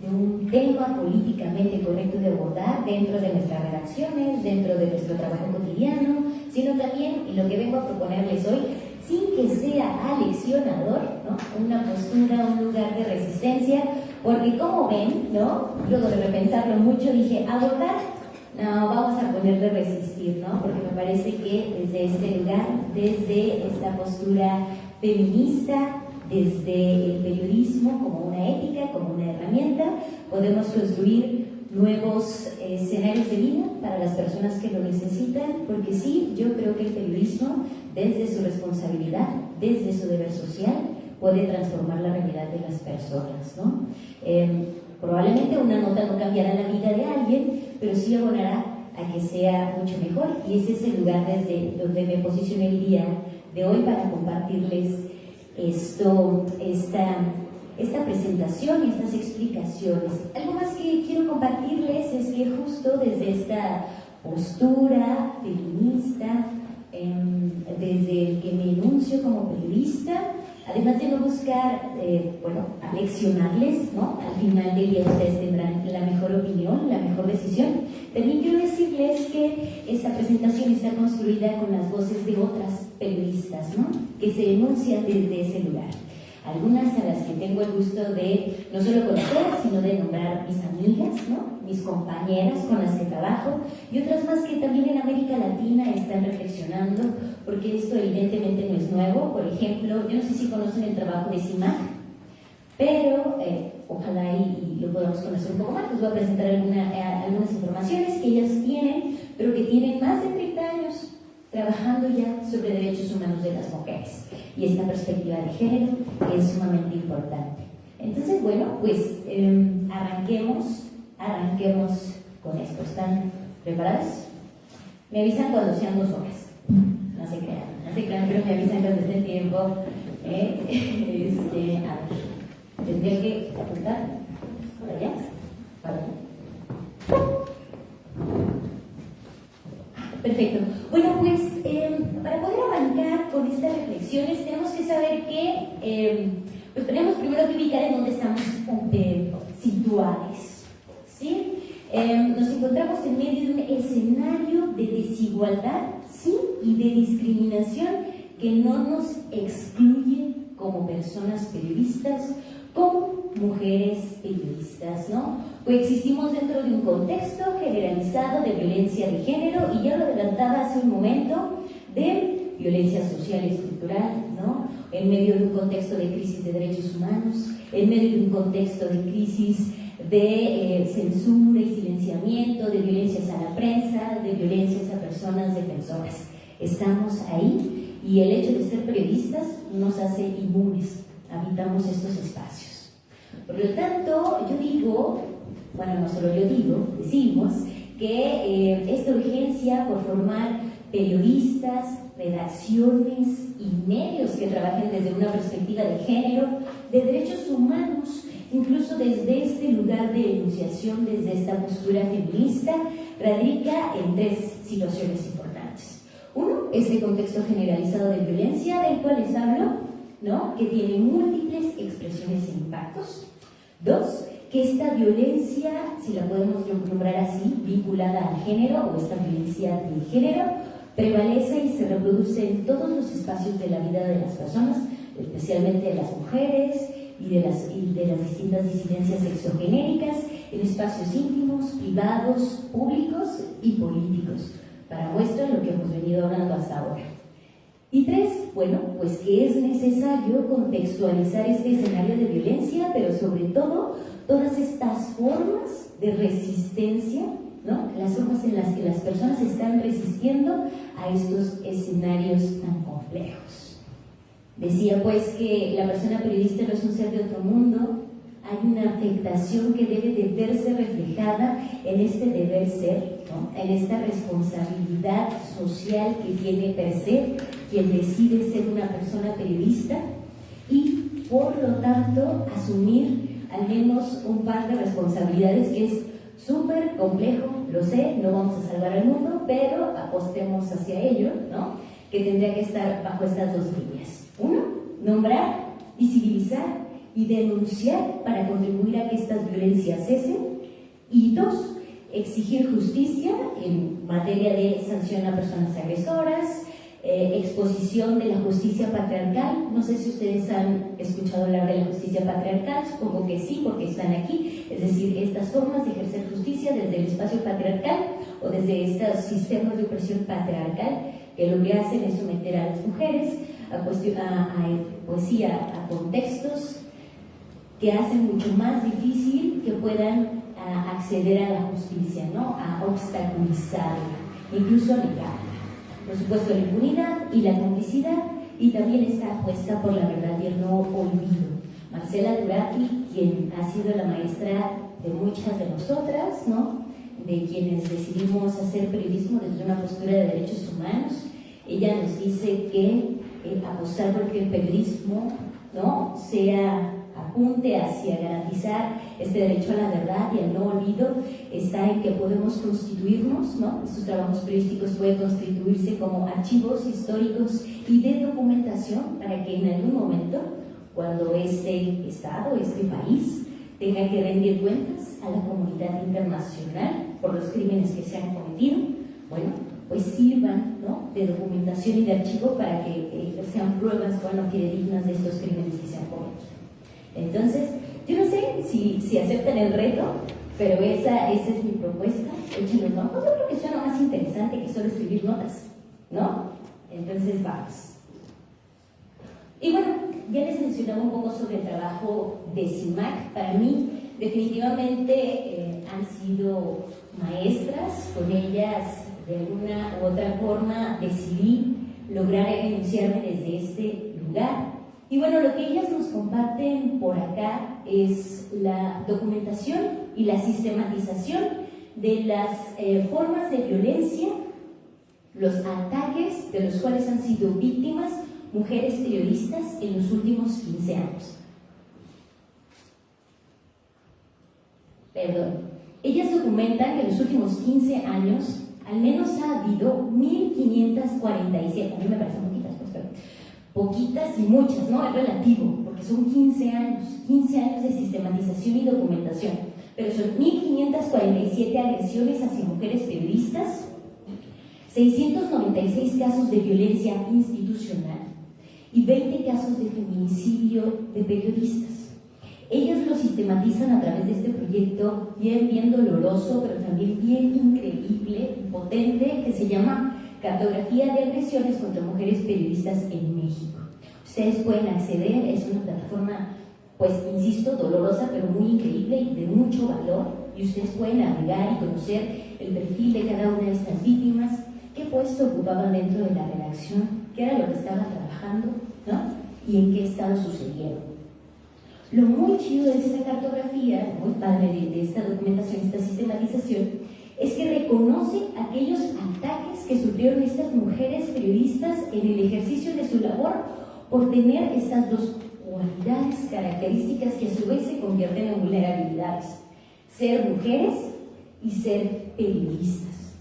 de un tema políticamente correcto de abordar dentro de nuestras redacciones, dentro de nuestro trabajo cotidiano, sino también, y lo que vengo a proponerles hoy, sin que sea aleccionador, ¿no? Una postura, un lugar de resistencia, porque como ven, ¿no? Luego de repensarlo mucho dije, abordar, no, vamos a ponerle resistir, ¿no? Porque me parece que desde este lugar, desde esta postura feminista, desde el periodismo como una ética, como una herramienta, podemos construir nuevos escenarios de vida para las personas que lo necesitan, porque sí, yo creo que el periodismo, desde su responsabilidad, desde su deber social, puede transformar la realidad de las personas, ¿no? Probablemente una nota no cambiará la vida de alguien, pero sí abonará a que sea mucho mejor, y ese es el lugar desde donde me posicioné el día de hoy para compartirles esta presentación, estas explicaciones. Algo más que quiero compartirles es que justo desde esta postura feminista, desde el que me enuncio como periodista, además de no buscar, aleccionarles, ¿no? Al final del día ustedes tendrán la mejor opinión, la mejor decisión. También quiero decirles que esta presentación está construida con las voces de otras periodistas, ¿no? Que se enuncian desde ese lugar. Algunas a las que tengo el gusto de no solo conocer, sino de nombrar mis amigas, ¿no? Mis compañeras con las que trabajo, y otras más que también en América Latina están reflexionando, porque esto evidentemente no es nuevo. Por ejemplo, yo no sé si conocen el trabajo de CIMAC, pero ojalá y lo podamos conocer un poco más. Les voy a presentar algunas informaciones que ellas tienen, pero que tienen más de 30 años trabajando ya sobre derechos humanos de las mujeres, y esta perspectiva de género es sumamente importante. Entonces, bueno, pues arranquemos con esto. ¿Están preparados? Me avisan cuando sean 2 horas. No se crean, pero me avisan cuando esté el tiempo. A ver, tendría que apuntar para allá, para allá. Perfecto. Bueno, pues para poder arrancar con estas reflexiones tenemos que saber que pues tenemos primero que ubicar en dónde estamos situados, ¿sí? Nos encontramos en medio de un escenario de desigualdad, ¿sí? Y de discriminación que no nos excluye como personas periodistas, como mujeres periodistas, ¿no? Coexistimos dentro de un contexto generalizado de violencia de género, y ya lo adelantaba hace un momento, de violencia social y estructural, ¿no? En medio de un contexto de crisis de derechos humanos, en medio de un contexto de crisis de censura y silenciamiento, de violencias a la prensa, de violencias a personas defensoras. Estamos ahí, y el hecho de ser periodistas nos hace inmunes, habitamos estos espacios. Por lo tanto, yo digo, bueno, no solo yo digo, decimos que esta urgencia por formar periodistas, redacciones y medios que trabajen desde una perspectiva de género, de derechos humanos, incluso desde este lugar de enunciación, desde esta postura feminista, radica en 3 situaciones importantes. Uno, este contexto generalizado de violencia del cual les hablo, ¿no? Que tiene múltiples expresiones e impactos. 2, que esta violencia, si la podemos nombrar así, vinculada al género, o esta violencia de género, prevalece y se reproduce en todos los espacios de la vida de las personas, especialmente de las mujeres y de las distintas disidencias sexogenéricas, en espacios íntimos, privados, públicos y políticos, para muestra lo que hemos venido hablando hasta ahora. Y 3, bueno, pues que es necesario contextualizar este escenario de violencia, pero sobre todo todas estas formas de resistencia, ¿no? Las formas en las que las personas están resistiendo a estos escenarios tan complejos. Decía pues que la persona periodista no es un ser de otro mundo, hay una afectación que debe de verse reflejada en este deber ser, ¿no? En esta responsabilidad social que tiene per se quien decide ser una persona periodista, y por lo tanto asumir al menos un par de responsabilidades que es súper complejo, lo sé, no vamos a salvar al mundo, pero apostemos hacia ello, ¿no? Que tendría que estar bajo estas 2 líneas. 1, nombrar, visibilizar y denunciar para contribuir a que estas violencias cesen. Y 2, exigir justicia en materia de sanción a personas agresoras, exposición de la justicia patriarcal. No sé si ustedes han escuchado hablar de la justicia patriarcal, supongo que sí, porque están aquí. Es decir, estas formas de ejercer justicia desde el espacio patriarcal o desde estos sistemas de opresión patriarcal que lo que hacen es someter a las mujeres a contextos que hacen mucho más difícil que puedan acceder a la justicia, ¿no? A obstaculizarla, incluso a negarla. Por supuesto, la impunidad y la complicidad, y también está apuesta por la verdad y el no olvido. Marcela Durati, quien ha sido la maestra de muchas de nosotras, ¿no? De quienes decidimos hacer periodismo desde una postura de derechos humanos, ella nos dice que apostar por que el periodismo, ¿no? apunte hacia garantizar este derecho a la verdad y al no olvido, está en que podemos constituirnos, ¿no? Estos trabajos periodísticos pueden constituirse como archivos históricos y de documentación para que en algún momento, cuando este Estado, este país, tenga que rendir cuentas a la comunidad internacional por los crímenes que se han cometido, bueno, pues sirvan, ¿no? De documentación y de archivo para que sean pruebas, bueno, fidedignas de estos crímenes que se han cometido. Entonces, yo no sé si aceptan el reto, pero esa es mi propuesta. Échenle un ojo. Yo creo que suena más interesante que solo escribir notas, ¿no? Entonces, vamos. Y bueno, ya les mencionaba un poco sobre el trabajo de CIMAC. Para mí, definitivamente han sido maestras. Con ellas, de alguna u otra forma, decidí lograr enunciarme desde este lugar. Y bueno, lo que ellas nos comparten por acá es la documentación y la sistematización de las formas de violencia, los ataques de los cuales han sido víctimas mujeres periodistas en los últimos 15 años. Ellas documentan que en los últimos 15 años al menos ha habido 1.547, a mí me parecen poquitas, pues, pero poquitas y muchas, ¿no? Es relativo, porque son 15 años de sistematización y documentación, pero son 1.547 agresiones hacia mujeres periodistas, 696 casos de violencia institucional y 20 casos de feminicidio de periodistas. Ellas lo sistematizan a través de este proyecto bien doloroso, pero también bien increíble y potente, que se llama Cartografía de Agresiones contra Mujeres Periodistas en México. Ustedes pueden acceder, es una plataforma, pues insisto, dolorosa, pero muy increíble y de mucho valor, y ustedes pueden navegar y conocer el perfil de cada una de estas víctimas, qué puesto ocupaban dentro de la redacción, qué era lo que estaban trabajando, ¿no? Y en qué estado sucedieron. Lo muy chido de esta cartografía, muy padre de esta documentación, esta sistematización, es que reconoce aquellos ataques que sufrieron estas mujeres periodistas en el ejercicio de su labor por tener estas dos cualidades, características que a su vez se convierten en vulnerabilidades: ser mujeres y ser periodistas,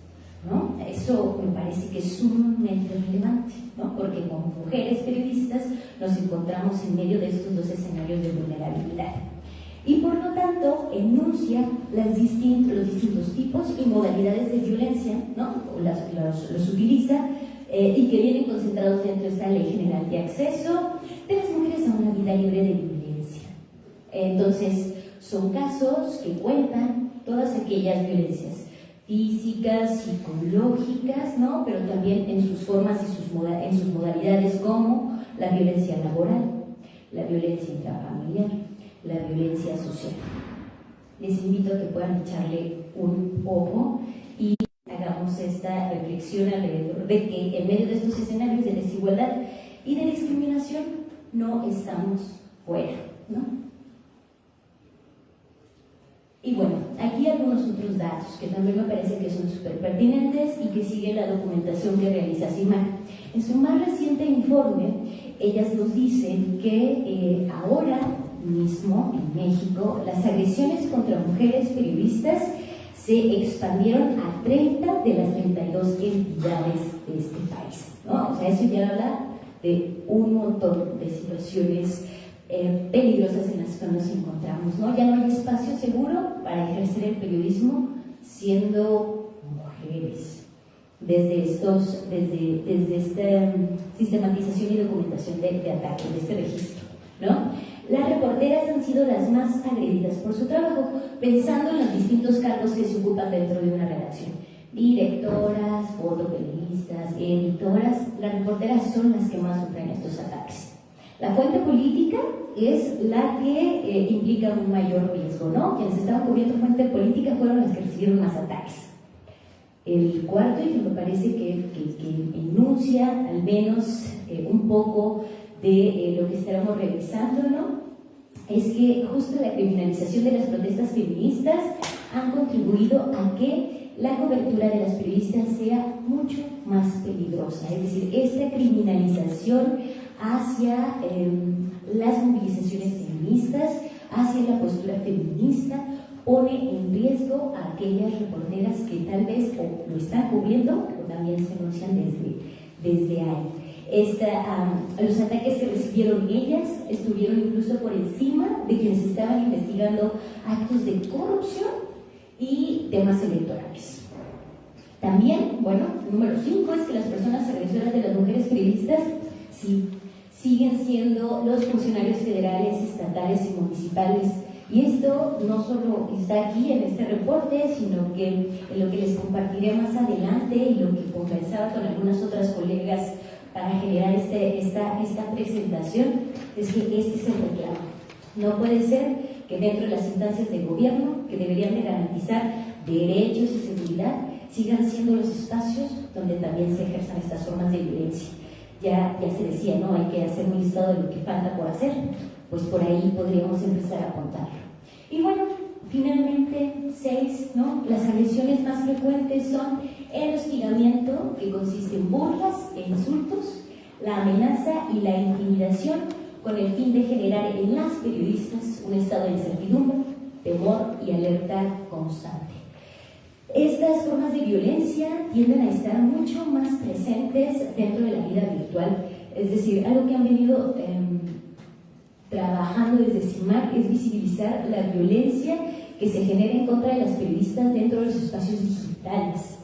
¿no? Eso me parece que es sumamente relevante, ¿no? Porque como mujeres periodistas nos encontramos en medio de estos dos escenarios de vulnerabilidad y por lo tanto enuncia los distintos tipos y modalidades de violencia, ¿no? Los utiliza y que vienen concentrados dentro de esta Ley General de Acceso de las Mujeres a una Vida Libre de Violencia. Entonces son casos que cuentan todas aquellas violencias físicas, psicológicas, ¿no? Pero también en sus formas y en sus modalidades, como la violencia laboral, la violencia intrafamiliar, la violencia social. Les invito a que puedan echarle un ojo y hagamos esta reflexión alrededor de que en medio de estos escenarios de desigualdad y de discriminación no estamos fuera, ¿no? Y bueno, aquí algunos otros datos que también me parece que son súper pertinentes y que siguen la documentación que realiza CIMAC. En su más reciente informe, ellas nos dicen que ahora mismo en México las agresiones contra mujeres periodistas se expandieron a 30 de las 32 entidades de este país, ¿no? O sea, eso ya habla de un montón de situaciones peligrosas en las que nos encontramos, ¿no? Ya no hay espacio seguro para ejercer el periodismo siendo mujeres. Desde esta sistematización y documentación de ataques, de este registro, ¿no? Las reporteras han sido las más agredidas por su trabajo, pensando en los distintos cargos que se ocupan dentro de una redacción. Directoras, fotoperiodistas, editoras, las reporteras son las que más sufren estos ataques. La fuente política es la que implica un mayor riesgo, ¿no? Quienes estaban cubriendo fuente política fueron las que recibieron más ataques. El cuarto, y que me parece que enuncia al menos un poco de lo que estábamos revisando, ¿no? Es que justo la criminalización de las protestas feministas han contribuido a que la cobertura de las periodistas sea mucho más peligrosa. Es decir, esta criminalización hacia las movilizaciones feministas, hacia la postura feminista, pone en riesgo a aquellas reporteras que tal vez o lo están cubriendo o también se anuncian desde ahí. Los ataques que recibieron ellas estuvieron incluso por encima de quienes estaban investigando actos de corrupción y temas electorales. También, bueno, número 5 es que las personas agresoras de las mujeres periodistas siguen siendo los funcionarios federales, estatales y municipales. Y esto no solo está aquí en este reporte, sino que en lo que les compartiré más adelante y lo que conversaba con algunas otras colegas para generar esta presentación, es que este es el reclamo. No puede ser que dentro de las instancias de gobierno, que deberían de garantizar derechos y seguridad, sigan siendo los espacios donde también se ejerzan estas formas de violencia. Ya se decía, ¿no? Hay que hacer un listado de lo que falta por hacer, pues por ahí podríamos empezar a apuntarlo. Y bueno, finalmente, 6, ¿no? Las agresiones más frecuentes son el hostigamiento, que consiste en burlas e insultos, la amenaza y la intimidación, con el fin de generar en las periodistas un estado de incertidumbre, temor y alerta constante. Estas formas de violencia tienden a estar mucho más presentes dentro de la vida virtual, es decir, algo que han venido trabajando desde CIMAC es visibilizar la violencia que se genera en contra de las periodistas dentro de los espacios digitales.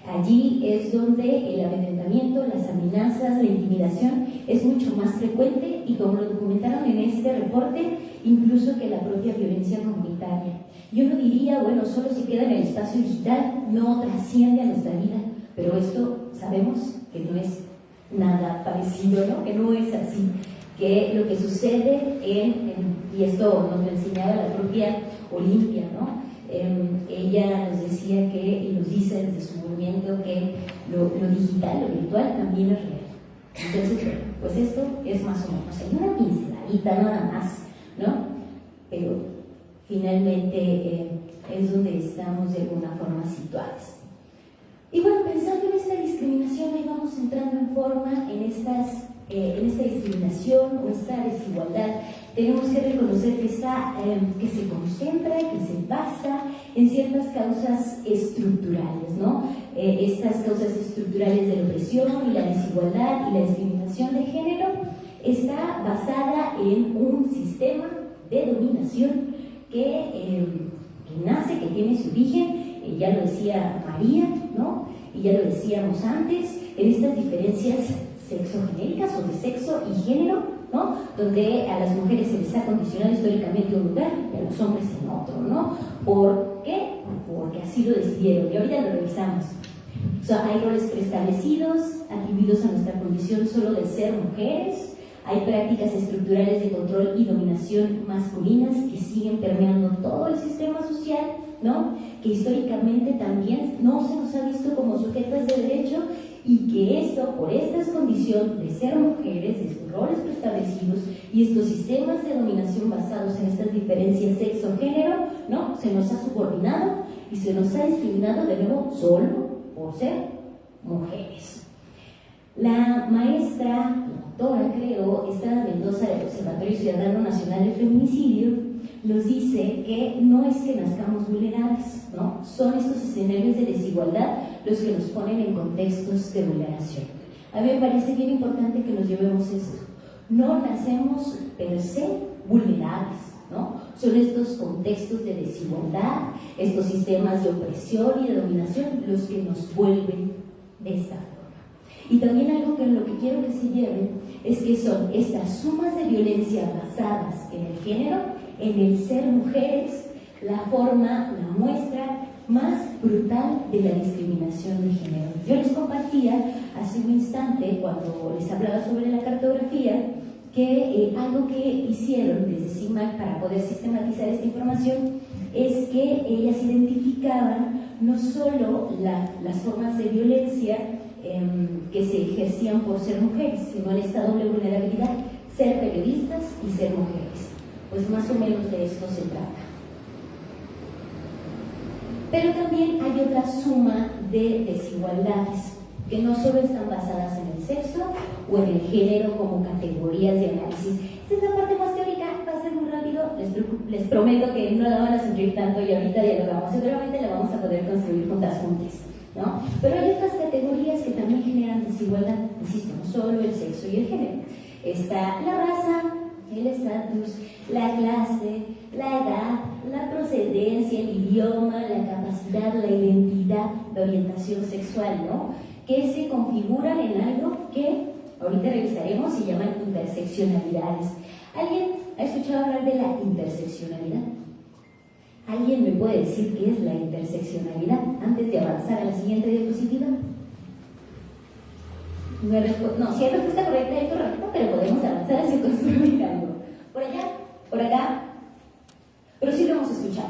Allí es donde el amedrentamiento, las amenazas, la intimidación es mucho más frecuente y, como lo documentaron en este reporte, incluso que la propia violencia comunitaria. Yo no diría, bueno, solo se queda en el espacio digital, no trasciende a nuestra vida, pero esto sabemos que no es nada parecido, ¿no? Que no es así, que lo que sucede y esto nos lo enseñaba la propia Olimpia, ¿no? Ella nos decía que, y nos dice desde su movimiento, que lo digital, lo virtual también es real. Entonces, pues esto es más o menos, hay una pinceladita nada más, ¿no? Pero finalmente es donde estamos de alguna forma situados. Y bueno, pensando en esta discriminación, ahí vamos entrando en forma en esta discriminación o esta desigualdad. Tenemos que reconocer que se concentra, que se basa en ciertas causas estructurales, ¿no? Estas causas estructurales de la opresión y la desigualdad y la discriminación de género está basada en un sistema de dominación que nace, que tiene su origen, ya lo decía María, ¿no? Y ya lo decíamos antes, en estas diferencias sexogenéricas o de sexo y género, ¿no? Donde a las mujeres se les ha condicionado históricamente un lugar y a los hombres en otro, ¿no? ¿Por qué? Porque así lo decidieron y ahorita lo revisamos. O sea, hay roles preestablecidos, atribuidos a nuestra condición solo de ser mujeres, hay prácticas estructurales de control y dominación masculinas que siguen permeando todo el sistema social, ¿no? Que históricamente también no se nos ha visto como sujetas de derecho y que esto, por esta condición de ser mujeres, de sus roles preestablecidos y estos sistemas de dominación basados en estas diferencias sexo-género, ¿no? Se nos ha subordinado y se nos ha discriminado de nuevo solo por ser mujeres. La maestra, la doctora, creo, Estrada Mendoza del Observatorio Ciudadano Nacional del Feminicidio, nos dice que no es que nazcamos vulnerables, ¿no? Son estos escenarios de desigualdad los que nos ponen en contextos de vulneración. A mí me parece bien importante que nos llevemos esto. No nacemos per se vulnerables, ¿no? Son estos contextos de desigualdad, estos sistemas de opresión y de dominación los que nos vuelven de esta forma. Y también algo que en lo que quiero que se lleven es que son estas sumas de violencia basadas en el género, en el ser mujeres, la forma, la muestra más brutal de la discriminación de género. Yo les compartía hace un instante, cuando les hablaba sobre la cartografía, que algo que hicieron desde CIMAC para poder sistematizar esta información es que ellas identificaban no solo las formas de violencia que se ejercían por ser mujeres, sino en esta doble vulnerabilidad, ser periodistas y ser mujeres. Pues más o menos de esto se trata. Pero también hay otra suma de desigualdades que no solo están basadas en el sexo o en el género como categorías de análisis. Esta es la parte más teórica, va a ser muy rápido, les prometo que no la van a sentir tanto y ahorita dialogamos, seguramente la vamos a poder construir juntas, ¿no? Pero hay otras categorías que también generan desigualdad, insisto, no solo el sexo y el género. Está la raza, el estatus, la clase, la edad, la procedencia, el idioma, la capacidad, la identidad, la orientación sexual, ¿no? Que se configuran en algo que ahorita revisaremos, se llaman interseccionalidades. ¿Alguien ha escuchado hablar de la interseccionalidad? ¿Alguien me puede decir qué es la interseccionalidad antes de avanzar a la siguiente diapositiva? No, si hay respuesta correcta, hay correcta, pero podemos avanzar hacia construir algo. Por allá, por acá, pero sí lo hemos escuchado.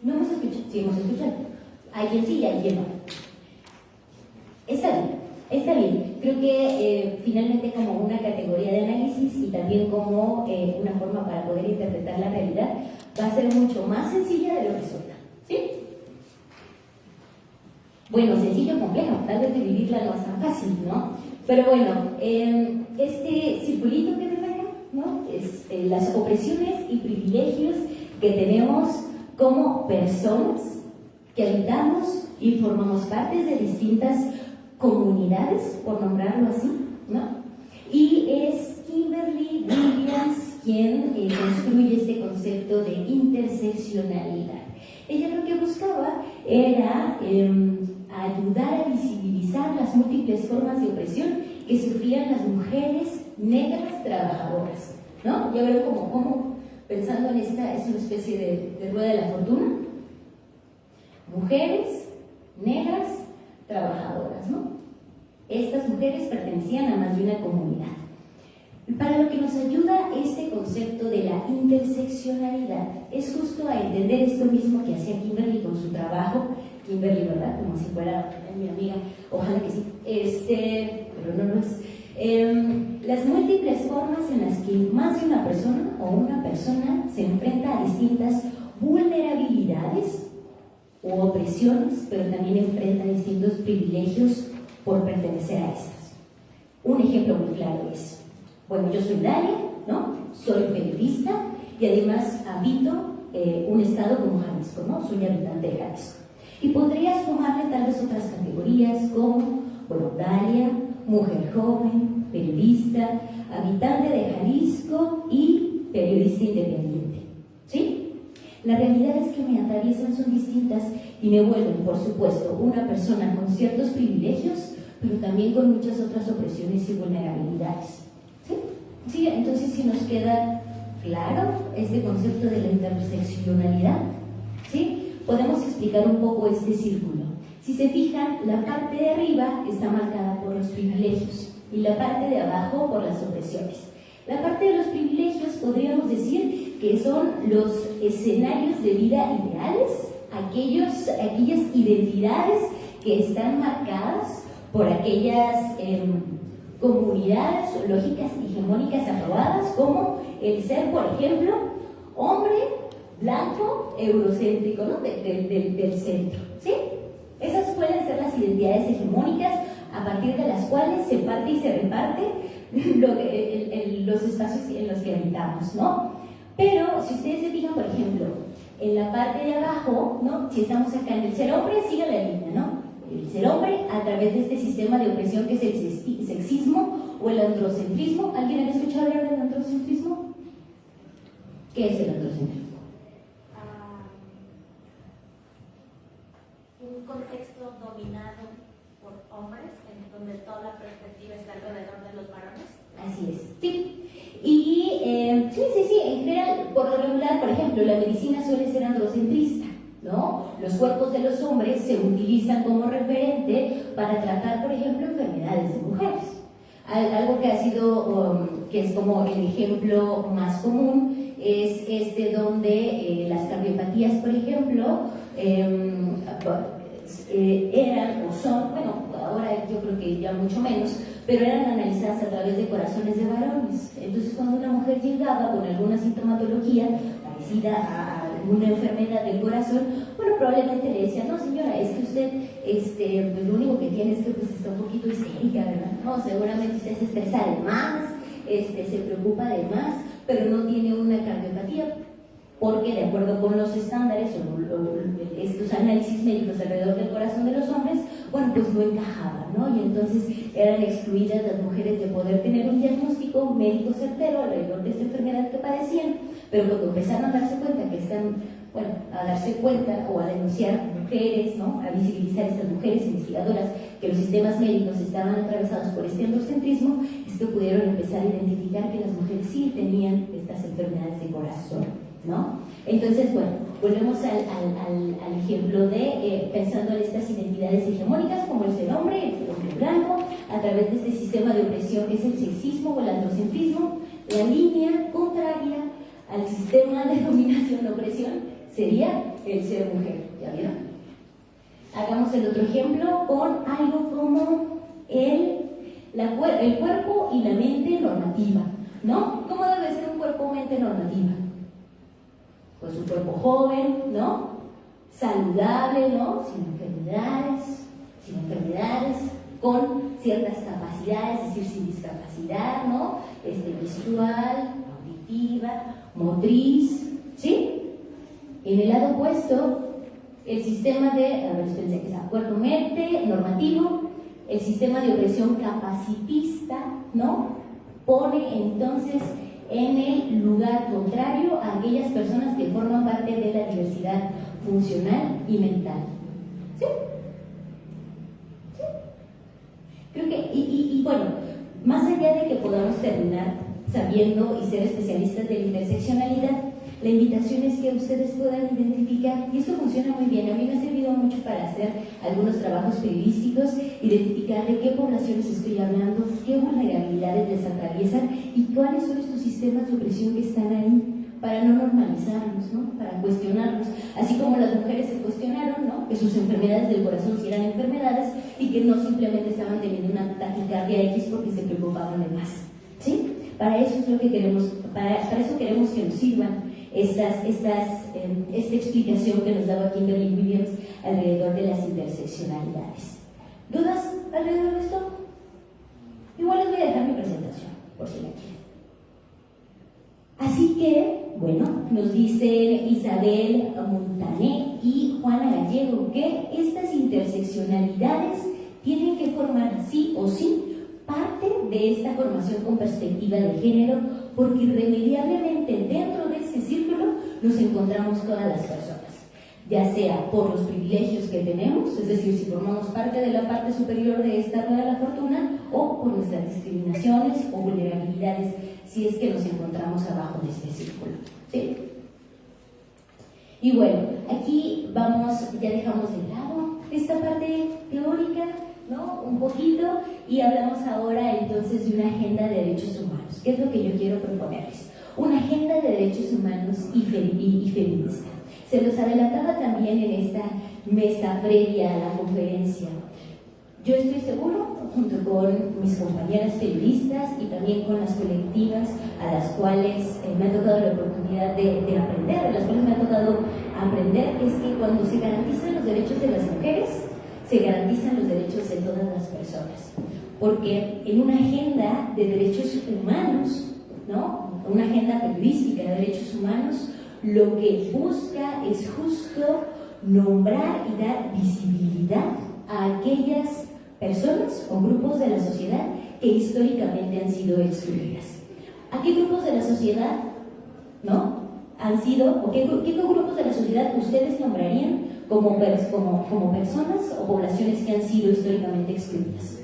¿No hemos escuchado? Sí hemos escuchado. Alguien sí y alguien no. Está bien, está bien. Creo que finalmente como una categoría de análisis análisis y también como una forma para poder interpretar la realidad, va a ser mucho más sencilla de lo que suena, ¿sí? Bueno, sencillo, complejo, tal vez dividirla no es tan fácil, ¿no? Pero bueno, este circulito que ven acá, ¿no? Es las opresiones y privilegios que tenemos como personas que habitamos y formamos partes de distintas comunidades, por nombrarlo así, ¿no? Y es Kimberly Williams quien construye este concepto de interseccionalidad. Ella lo que buscaba era ayudar a visibilizar las múltiples formas de opresión que sufrían las mujeres negras trabajadoras, ¿no? Ya verán cómo pensando en esta, es una especie de rueda de la fortuna. Mujeres negras trabajadoras, ¿no? Estas mujeres pertenecían a más de una comunidad. Para lo que nos ayuda este concepto de la interseccionalidad es justo a entender esto mismo que hacía Kimberly con su trabajo. Kimberly, ¿verdad? Como si fuera mi amiga, ojalá que sí, pero no lo es. Las múltiples formas en las que más de una persona o una persona se enfrenta a distintas vulnerabilidades u opresiones, pero también enfrenta distintos privilegios por pertenecer a estas. Un ejemplo muy claro es, bueno, yo soy Dalia, ¿no? Soy periodista y además habito un estado como Jalisco, ¿no? Soy habitante de Jalisco. Y podría sumarle tal vez otras categorías como, bueno, Dalia, mujer joven, periodista, habitante de Jalisco y periodista independiente, ¿sí? Las realidades que me atraviesan son distintas y me vuelven, por supuesto, una persona con ciertos privilegios, pero también con muchas otras opresiones y vulnerabilidades, ¿sí? Sí, entonces si nos queda claro este concepto de la interseccionalidad, ¿sí? Podemos explicar un poco este círculo. Si se fijan, la parte de arriba está marcada por los privilegios y la parte de abajo por las opresiones. La parte de los privilegios podríamos decir que son los escenarios de vida ideales, aquellas identidades que están marcadas por aquellas comunidades lógicas hegemónicas aprobadas, como el ser, por ejemplo, hombre, blanco, eurocéntrico, ¿no? del centro, ¿sí? Esas pueden ser las identidades hegemónicas a partir de las cuales se parte y se reparte los espacios en los que habitamos, ¿no? Pero si ustedes se fijan, por ejemplo, en la parte de abajo, ¿no? Si estamos acá en el ser hombre, sigue la línea, ¿no? El ser hombre a través de este sistema de opresión que es el sexismo o el androcentrismo. ¿Alguien ha escuchado hablar del androcentrismo? ¿Qué es el androcentrismo? Un contexto dominado por hombres, en donde toda la perspectiva está alrededor de los varones. Así es, sí. Y sí, en general, por lo regular, por ejemplo, la medicina suele ser androcentrista, ¿no? Los cuerpos de los hombres se utilizan como referente para tratar, por ejemplo, enfermedades de mujeres. Algo que ha sido, que es como el ejemplo más común, es donde las cardiopatías, por ejemplo, eran o son, bueno, ahora yo creo que ya mucho menos, pero eran analizadas a través de corazones de varones. Entonces, cuando una mujer llegaba con alguna sintomatología parecida a alguna enfermedad del corazón, bueno, probablemente le decían, no señora, es que usted, pues, lo único que tiene es que pues, está un poquito histérica, ¿verdad? No, seguramente usted se estresa de más, se preocupa de más, pero no tiene una cardiopatía, porque de acuerdo con los estándares o estos análisis médicos alrededor del corazón de los hombres, bueno, pues no encajaban, ¿no? Y entonces eran excluidas las mujeres de poder tener un diagnóstico médico certero alrededor de esta enfermedad que padecían, pero cuando empezaron a darse cuenta que están, bueno, a darse cuenta o a denunciar mujeres, ¿no? A visibilizar a estas mujeres investigadoras que los sistemas médicos estaban atravesados por este androcentrismo, es que pudieron empezar a identificar que las mujeres sí tenían estas enfermedades de corazón, ¿no? Entonces, bueno, volvemos al ejemplo de pensando en estas identidades hegemónicas como el ser hombre, el hombre blanco, a través de este sistema de opresión que es el sexismo o el androcentrismo. La línea contraria al sistema de dominación de opresión sería el ser mujer, ¿ya vieron? Hagamos el otro ejemplo con algo como el cuerpo y la mente normativa. ¿no? ¿Cómo debe ser un cuerpo-mente normativa? Pues un cuerpo joven, ¿no? Saludable, ¿no? Sin enfermedades, con ciertas capacidades, es decir, sin discapacidad, ¿no? Visual, auditiva, motriz, ¿sí? En el lado opuesto, el sistema de, espérense que sea, cuerpo-mente normativo, el sistema de opresión capacitista, ¿no? Pone entonces en el lugar contrario a aquellas personas que forman parte de la diversidad funcional y mental. ¿Sí? ¿Sí? Creo que, y bueno, más allá de que podamos terminar sabiendo y ser especialistas de la interseccionalidad, la invitación es que ustedes puedan identificar, y esto funciona muy bien, a mí me ha servido mucho para hacer algunos trabajos periodísticos, identificar de qué poblaciones estoy hablando, qué vulnerabilidades les atraviesan y cuáles son estos sistemas de opresión que están ahí, para no normalizarlos, ¿no? Para cuestionarlos, así como las mujeres se cuestionaron, ¿no? Que sus enfermedades del corazón sí eran enfermedades y que no simplemente estaban teniendo una taquicardia X porque se preocupaban de más, ¿sí? Para eso es lo que queremos, para eso queremos que nos sirvan esta explicación que nos daba Kimberly Williams alrededor de las interseccionalidades. ¿Dudas alrededor de esto? Igual les voy a dejar mi presentación, por si la quieren. Así que, bueno, nos dicen Isabel Montané y Juana Gallego que estas interseccionalidades tienen que formar sí o sí parte de esta formación con perspectiva de género, porque irremediablemente dentro de ese círculo nos encontramos todas las personas, ya sea por los privilegios que tenemos, es decir, si formamos parte de la parte superior de esta rueda de la fortuna, o por nuestras discriminaciones o vulnerabilidades, si es que nos encontramos abajo de este círculo, ¿sí? Y bueno, aquí vamos, ya dejamos de lado esta parte teórica, ¿no? Un poquito, y hablamos ahora entonces de una agenda de derechos humanos. ¿Qué es lo que yo quiero proponerles? Una agenda de derechos humanos y feminista. Se los adelantaba también en esta mesa previa a la conferencia. Yo estoy seguro, junto con mis compañeras periodistas y también con las colectivas a las cuales me ha tocado la oportunidad de aprender, de las cuales me ha tocado aprender, es que cuando se garantizan los derechos de las mujeres, se garantizan los derechos de todas las personas. Porque en una agenda de derechos humanos, ¿no? Una agenda periodística de derechos humanos, lo que busca es justo nombrar y dar visibilidad a aquellas personas o grupos de la sociedad que históricamente han sido excluidas. ¿A qué grupos de la sociedad, no? Han sido, o qué grupos de la sociedad ustedes nombrarían como personas o poblaciones que han sido históricamente excluidas?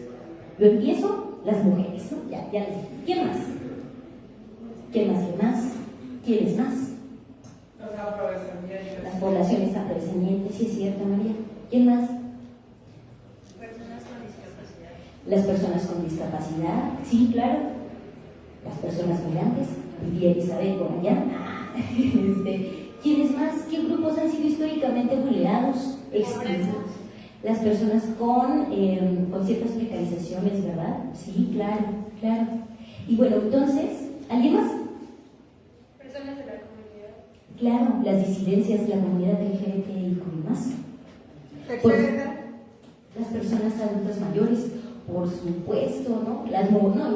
Yo empiezo, las mujeres, ¿no? Ya les dije. ¿Quién más? ¿Quién más? ¿Quiénes más? Los afrodescendientes. Las poblaciones afrodescendientes, sí es cierto, María. ¿Quién más? Personas con discapacidad. Las personas con discapacidad, sí, claro. Las personas migrantes, vivía Isabel por allá. ¿Quiénes más? ¿Qué grupos han sido históricamente vulnerados, excluidos? Las personas con ciertas precarizaciones, ¿verdad? Sí, claro. Y bueno, entonces, ¿alguien más? Personas de la comunidad. Claro, las disidencias, la comunidad LGBTI y más. Las personas adultas mayores, por supuesto, ¿no?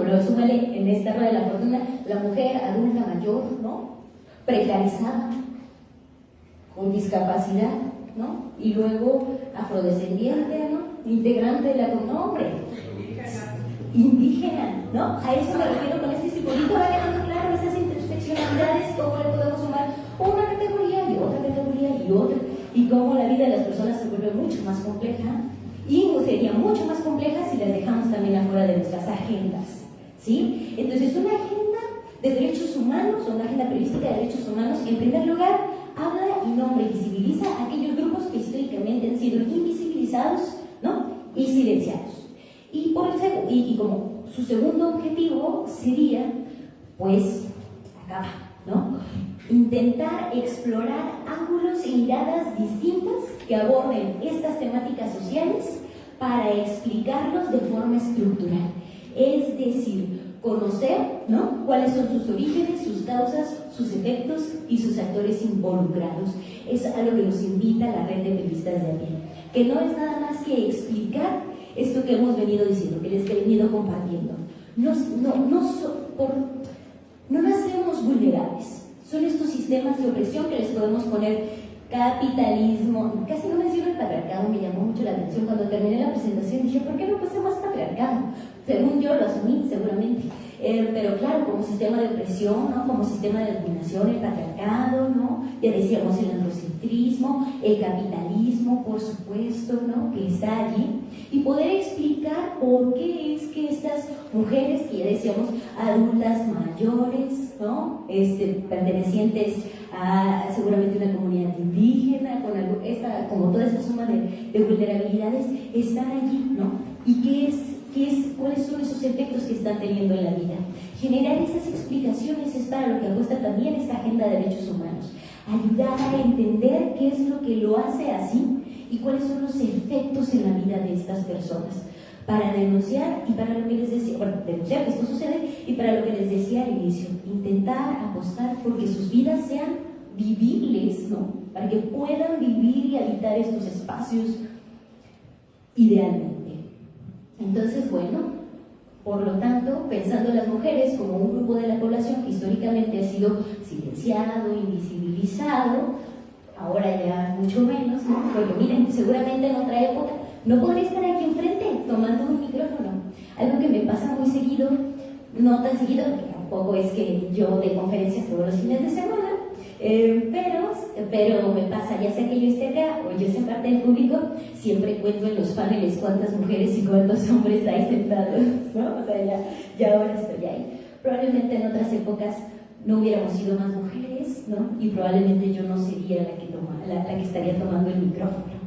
Luego súmale en esta rueda de la fortuna, la mujer adulta mayor, ¿no? Precarizada, con discapacidad, ¿no? Y luego afrodescendiente, ¿no? Integrante de la comunidad, indígena, ¿no? A eso me refiero con este circulito, va quedando claro esas interseccionalidades, cómo le podemos sumar una categoría y otra categoría y otra, y cómo la vida de las personas se vuelve mucho más compleja, y sería mucho más compleja si las dejamos también afuera de nuestras agendas, ¿sí? Entonces, una agenda de derechos humanos, o una agenda periodística de derechos humanos, en primer lugar, habla y nombra y visibiliza a aquellos grupos que históricamente han sido invisibilizados, ¿no? Y silenciados. Y como su segundo objetivo sería, pues, acá, ¿no? Intentar explorar ángulos y miradas distintas que aborden estas temáticas sociales para explicarlos de forma estructural. Es decir, conocer, ¿no?, cuáles son sus orígenes, sus causas, sus efectos y sus actores involucrados. Es a lo que nos invita la red de periodistas de a pie, que no es nada más que explicar esto que hemos venido diciendo, que les he venido compartiendo. No nacemos vulnerables. Son estos sistemas de opresión que les podemos poner: capitalismo. Casi no menciono el patriarcado, me llamó mucho la atención cuando terminé la presentación. Dije, ¿por qué no pasamos patriarcado? Según yo lo asumí, seguramente. Pero claro, como sistema de opresión, ¿no?, como sistema de dominación, el patriarcado, ¿no? Ya decíamos el androcentrismo, el capitalismo, por supuesto, ¿no?, que está allí. Y poder explicar por qué es que estas mujeres, que ya decíamos, adultas mayores, ¿no?, pertenecientes a seguramente una comunidad indígena, con algo, como toda esta suma de vulnerabilidades, están allí, ¿no? Y cuáles son esos efectos que están teniendo en la vida. Generar esas explicaciones es para lo que apuesta también esta agenda de derechos humanos. Ayudar a entender qué es lo que lo hace así y cuáles son los efectos en la vida de estas personas. Para denunciar y para lo que les decía, bueno, denunciar que esto sucede, y para lo que les decía al inicio, intentar apostar porque sus vidas sean vivibles, ¿no?, para que puedan vivir y habitar estos espacios idealmente. Entonces, bueno, por lo tanto, pensando en las mujeres como un grupo de la población que históricamente ha sido silenciado, invisibilizado, ahora ya mucho menos, ¿no? Porque miren, seguramente en otra época no podría estar aquí enfrente tomando un micrófono. Algo que me pasa muy seguido, no tan seguido, porque tampoco es que yo dé conferencias todos los fines de semana, pero me pasa, ya sea que yo esté acá o yo sea parte del público, siempre cuento en los paneles cuántas mujeres y cuántos hombres hay sentados, ¿no? O sea, ya ahora estoy ahí. Probablemente en otras épocas no hubiéramos sido más mujeres, ¿no? Y probablemente yo no sería la que estaría tomando el micrófono.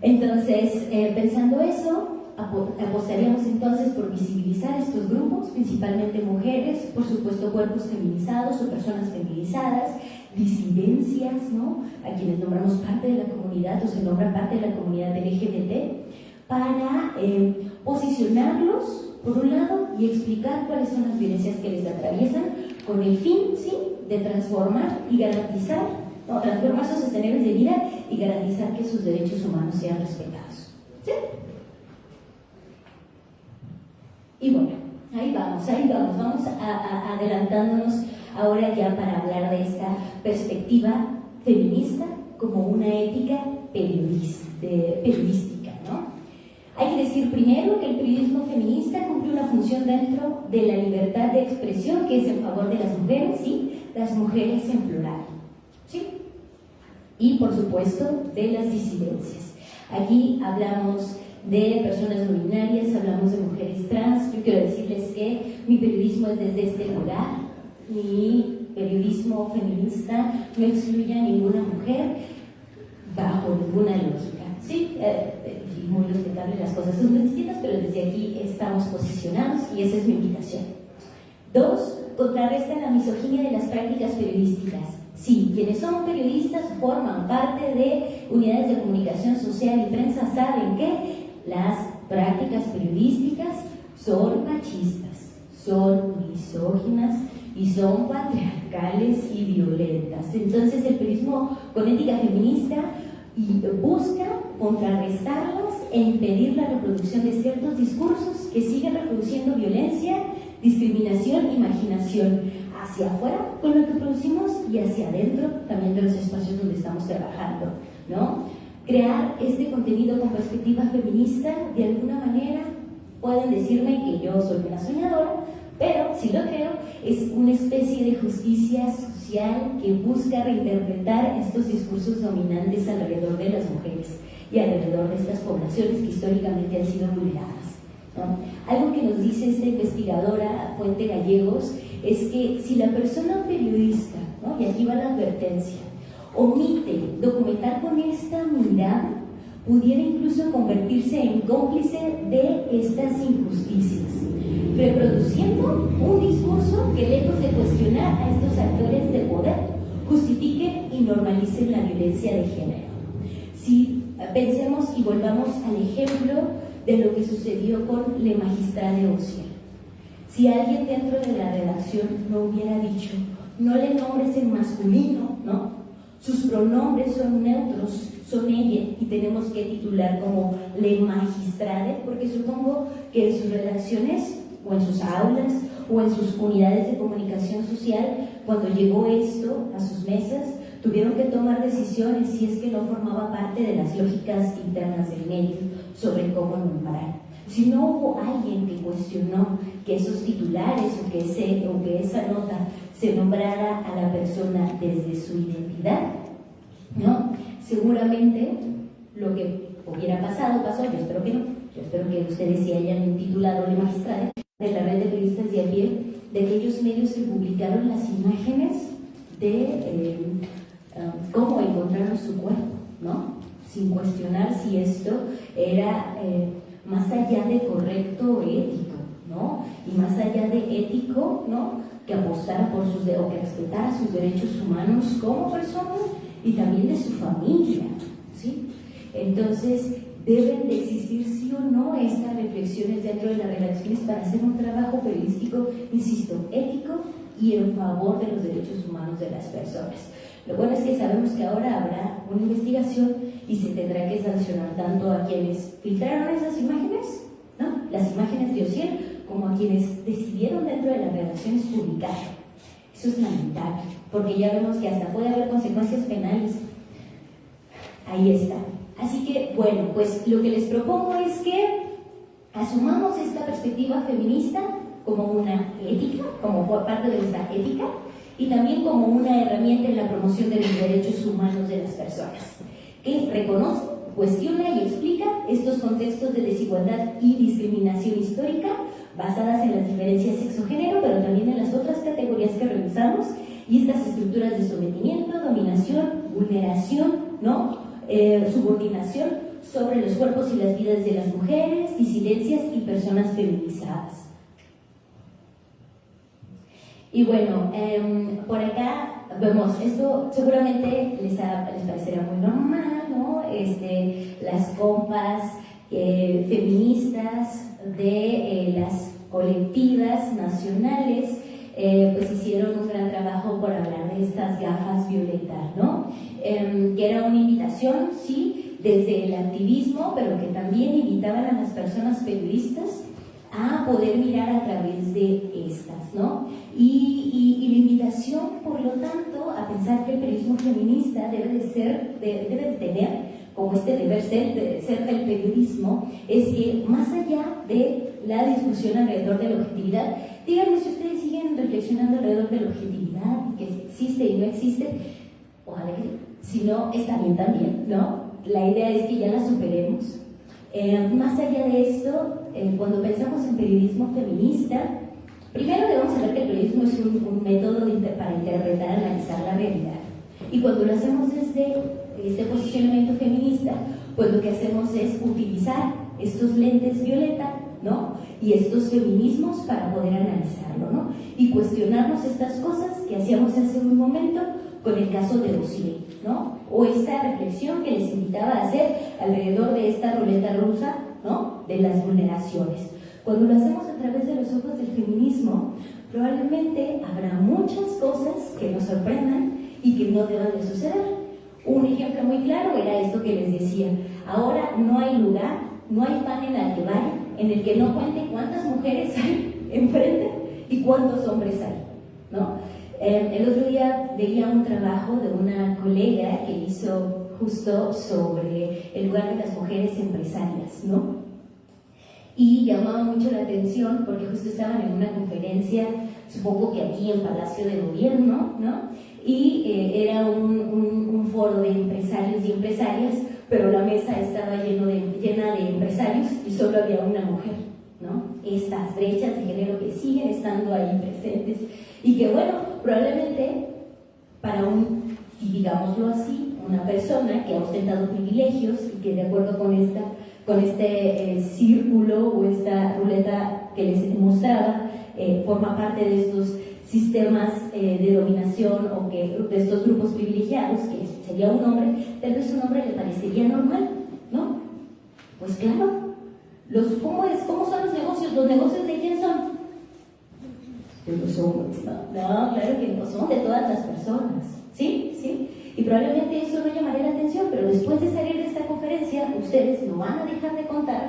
Entonces, pensando eso, apostaríamos entonces por visibilizar estos grupos, principalmente mujeres, por supuesto cuerpos feminizados o personas feminizadas, disidencias, ¿no?, a quienes nombramos parte de la comunidad o se nombran parte de la comunidad LGBT, para posicionarlos, por un lado, y explicar cuáles son las violencias que les atraviesan, con el fin, sí, de transformar y garantizar, transformar sus escenarios de vida y garantizar que sus derechos humanos sean respetados. ¿Sí? Y bueno, ahí vamos, vamos adelantándonos ahora ya para hablar de esta perspectiva feminista como una ética periodística, ¿no? Hay que decir primero que el periodismo feminista cumple una función dentro de la libertad de expresión que es en favor de las mujeres, ¿sí? Las mujeres en plural, ¿sí? Y por supuesto de las disidencias. Aquí hablamos de personas no binarias, hablamos de mujeres trans. Yo quiero decirles que mi periodismo es desde este lugar. Mi periodismo feminista no excluye a ninguna mujer bajo ninguna lógica. Sí, muy respetable, las cosas son muy distintas, pero desde aquí estamos posicionados y esa es mi invitación. 2. Contrarrestan la misoginia de las prácticas periodísticas. Sí, quienes son periodistas forman parte de unidades de comunicación social y prensa saben que las prácticas periodísticas son machistas, son misóginas y son patriarcales y violentas. Entonces el periodismo con ética feminista busca contrarrestarlas e impedir la reproducción de ciertos discursos que siguen reproduciendo violencia, discriminación y marginación hacia afuera con lo que producimos y hacia adentro también de los espacios donde estamos trabajando, ¿no? Crear este contenido con perspectiva feminista, de alguna manera, pueden decirme que yo soy una soñadora, pero si lo creo, es una especie de justicia social que busca reinterpretar estos discursos dominantes alrededor de las mujeres y alrededor de estas poblaciones que históricamente han sido vulneradas, ¿no? Algo que nos dice esta investigadora Puente Gallegos es que si la persona periodista, ¿no?, y aquí va la advertencia, omite documentar con esta mirada, pudiera incluso convertirse en cómplice de estas injusticias, reproduciendo un discurso que, lejos de cuestionar a estos actores de poder, justifiquen y normalicen la violencia de género. Si pensemos y volvamos al ejemplo de lo que sucedió con Le Magistrade Ociel. si alguien dentro de la redacción no hubiera dicho, no le nombres en masculino, ¿no? Sus pronombres son neutros, son ella, y tenemos que titular como le magistrade, porque supongo que en sus redacciones, o en sus aulas, o en sus unidades de comunicación social, cuando llegó esto a sus mesas, tuvieron que tomar decisiones si es que no formaba parte de las lógicas internas del medio sobre cómo nombrar. Si no hubo alguien que cuestionó que esos titulares o que esa nota se nombrara a la persona desde su identidad, ¿no? Seguramente lo que hubiera pasado, pasó. Yo espero que no. Yo espero que ustedes sí hayan titulado la magistrada de la red de periodistas de a pie, de aquellos medios que publicaron las imágenes de cómo encontraron su cuerpo, ¿no? Sin cuestionar si esto era más allá de correcto o ético, ¿no? Y más allá de ético, ¿no? Que apostara por sus o que respetara sus derechos humanos como persona y también de su familia, ¿sí? Entonces, deben de existir sí o no estas reflexiones dentro de las redacciones para hacer un trabajo periodístico, insisto, ético y en favor de los derechos humanos de las personas. Lo bueno es que sabemos que ahora habrá una investigación y se tendrá que sancionar tanto a quienes filtraron esas imágenes, ¿no? Las imágenes de Ociel, como a quienes decidieron dentro de las redacciones publicar. Eso es lamentable, porque ya vemos que hasta puede haber consecuencias penales. Ahí está. Así que, bueno, pues lo que les propongo es que asumamos esta perspectiva feminista como una ética, como parte de nuestra ética, y también como una herramienta en la promoción de los derechos humanos de las personas, que reconoce, cuestiona y explica estos contextos de desigualdad y discriminación histórica basadas en las diferencias sexo-género, pero también en las otras categorías que revisamos, y estas estructuras de sometimiento, dominación, vulneración, ¿no? Subordinación sobre los cuerpos y las vidas de las mujeres, disidencias y personas feminizadas. Y bueno, por acá vemos, esto seguramente les parecerá muy normal, ¿no? Las compas feministas de las colectivas nacionales pues hicieron un gran trabajo por hablar de estas gafas violetas, ¿no? Que era una invitación, sí, desde el activismo, pero que también invitaban a las personas periodistas a poder mirar a través de estas, ¿no? Y la invitación, por lo tanto, a pensar que el periodismo feminista debe de tener como este deber ser del periodismo, es que más allá de la discusión alrededor de la objetividad, díganme si ustedes siguen reflexionando alrededor de la objetividad, que existe y no existe, ojalá que si no, está bien también, ¿no? La idea es que ya la superemos. Más allá de esto, cuando pensamos en periodismo feminista, primero debemos saber que el periodismo es un método para interpretar, analizar la realidad. Y cuando lo hacemos desde este posicionamiento feminista, pues lo que hacemos es utilizar estos lentes violeta, ¿no? Y estos feminismos para poder analizarlo, ¿no? Y cuestionarnos estas cosas que hacíamos hace un momento con el caso de Ociel, ¿no? O esta reflexión que les invitaba a hacer alrededor de esta ruleta rusa, ¿no? De las vulneraciones. Cuando lo hacemos a través de los ojos del feminismo, probablemente habrá muchas cosas que nos sorprendan y que no deban de suceder. Un ejemplo muy claro era esto que les decía. Ahora no hay lugar, no hay pan en el que vaya, en el que no cuente cuántas mujeres hay enfrente y cuántos hombres hay, ¿no? El otro día veía un trabajo de una colega que hizo justo sobre el lugar de las mujeres empresarias, ¿no? Y llamaba mucho la atención porque justo estaban en una conferencia, supongo que aquí en Palacio de Gobierno, ¿no? Y era un foro de empresarios y empresarias, pero la mesa estaba llena de empresarios y solo había una mujer, ¿no? Estas brechas de género que siguen estando ahí presentes y que, bueno, probablemente para digámoslo así, una persona que ha ostentado privilegios y que de acuerdo con este círculo o esta ruleta que les mostraba, forma parte de estos sistemas de dominación o de estos grupos privilegiados, que sería un hombre, tal vez un hombre le parecería normal, ¿no? Pues claro, ¿cómo son los negocios? ¿Los negocios de quién son? de los hombres, ¿no? No, claro que no, son de todas las personas, ¿sí? ¿Sí? Y probablemente eso no llamará la atención, pero después de salir de esta conferencia, ustedes no van a dejar de contar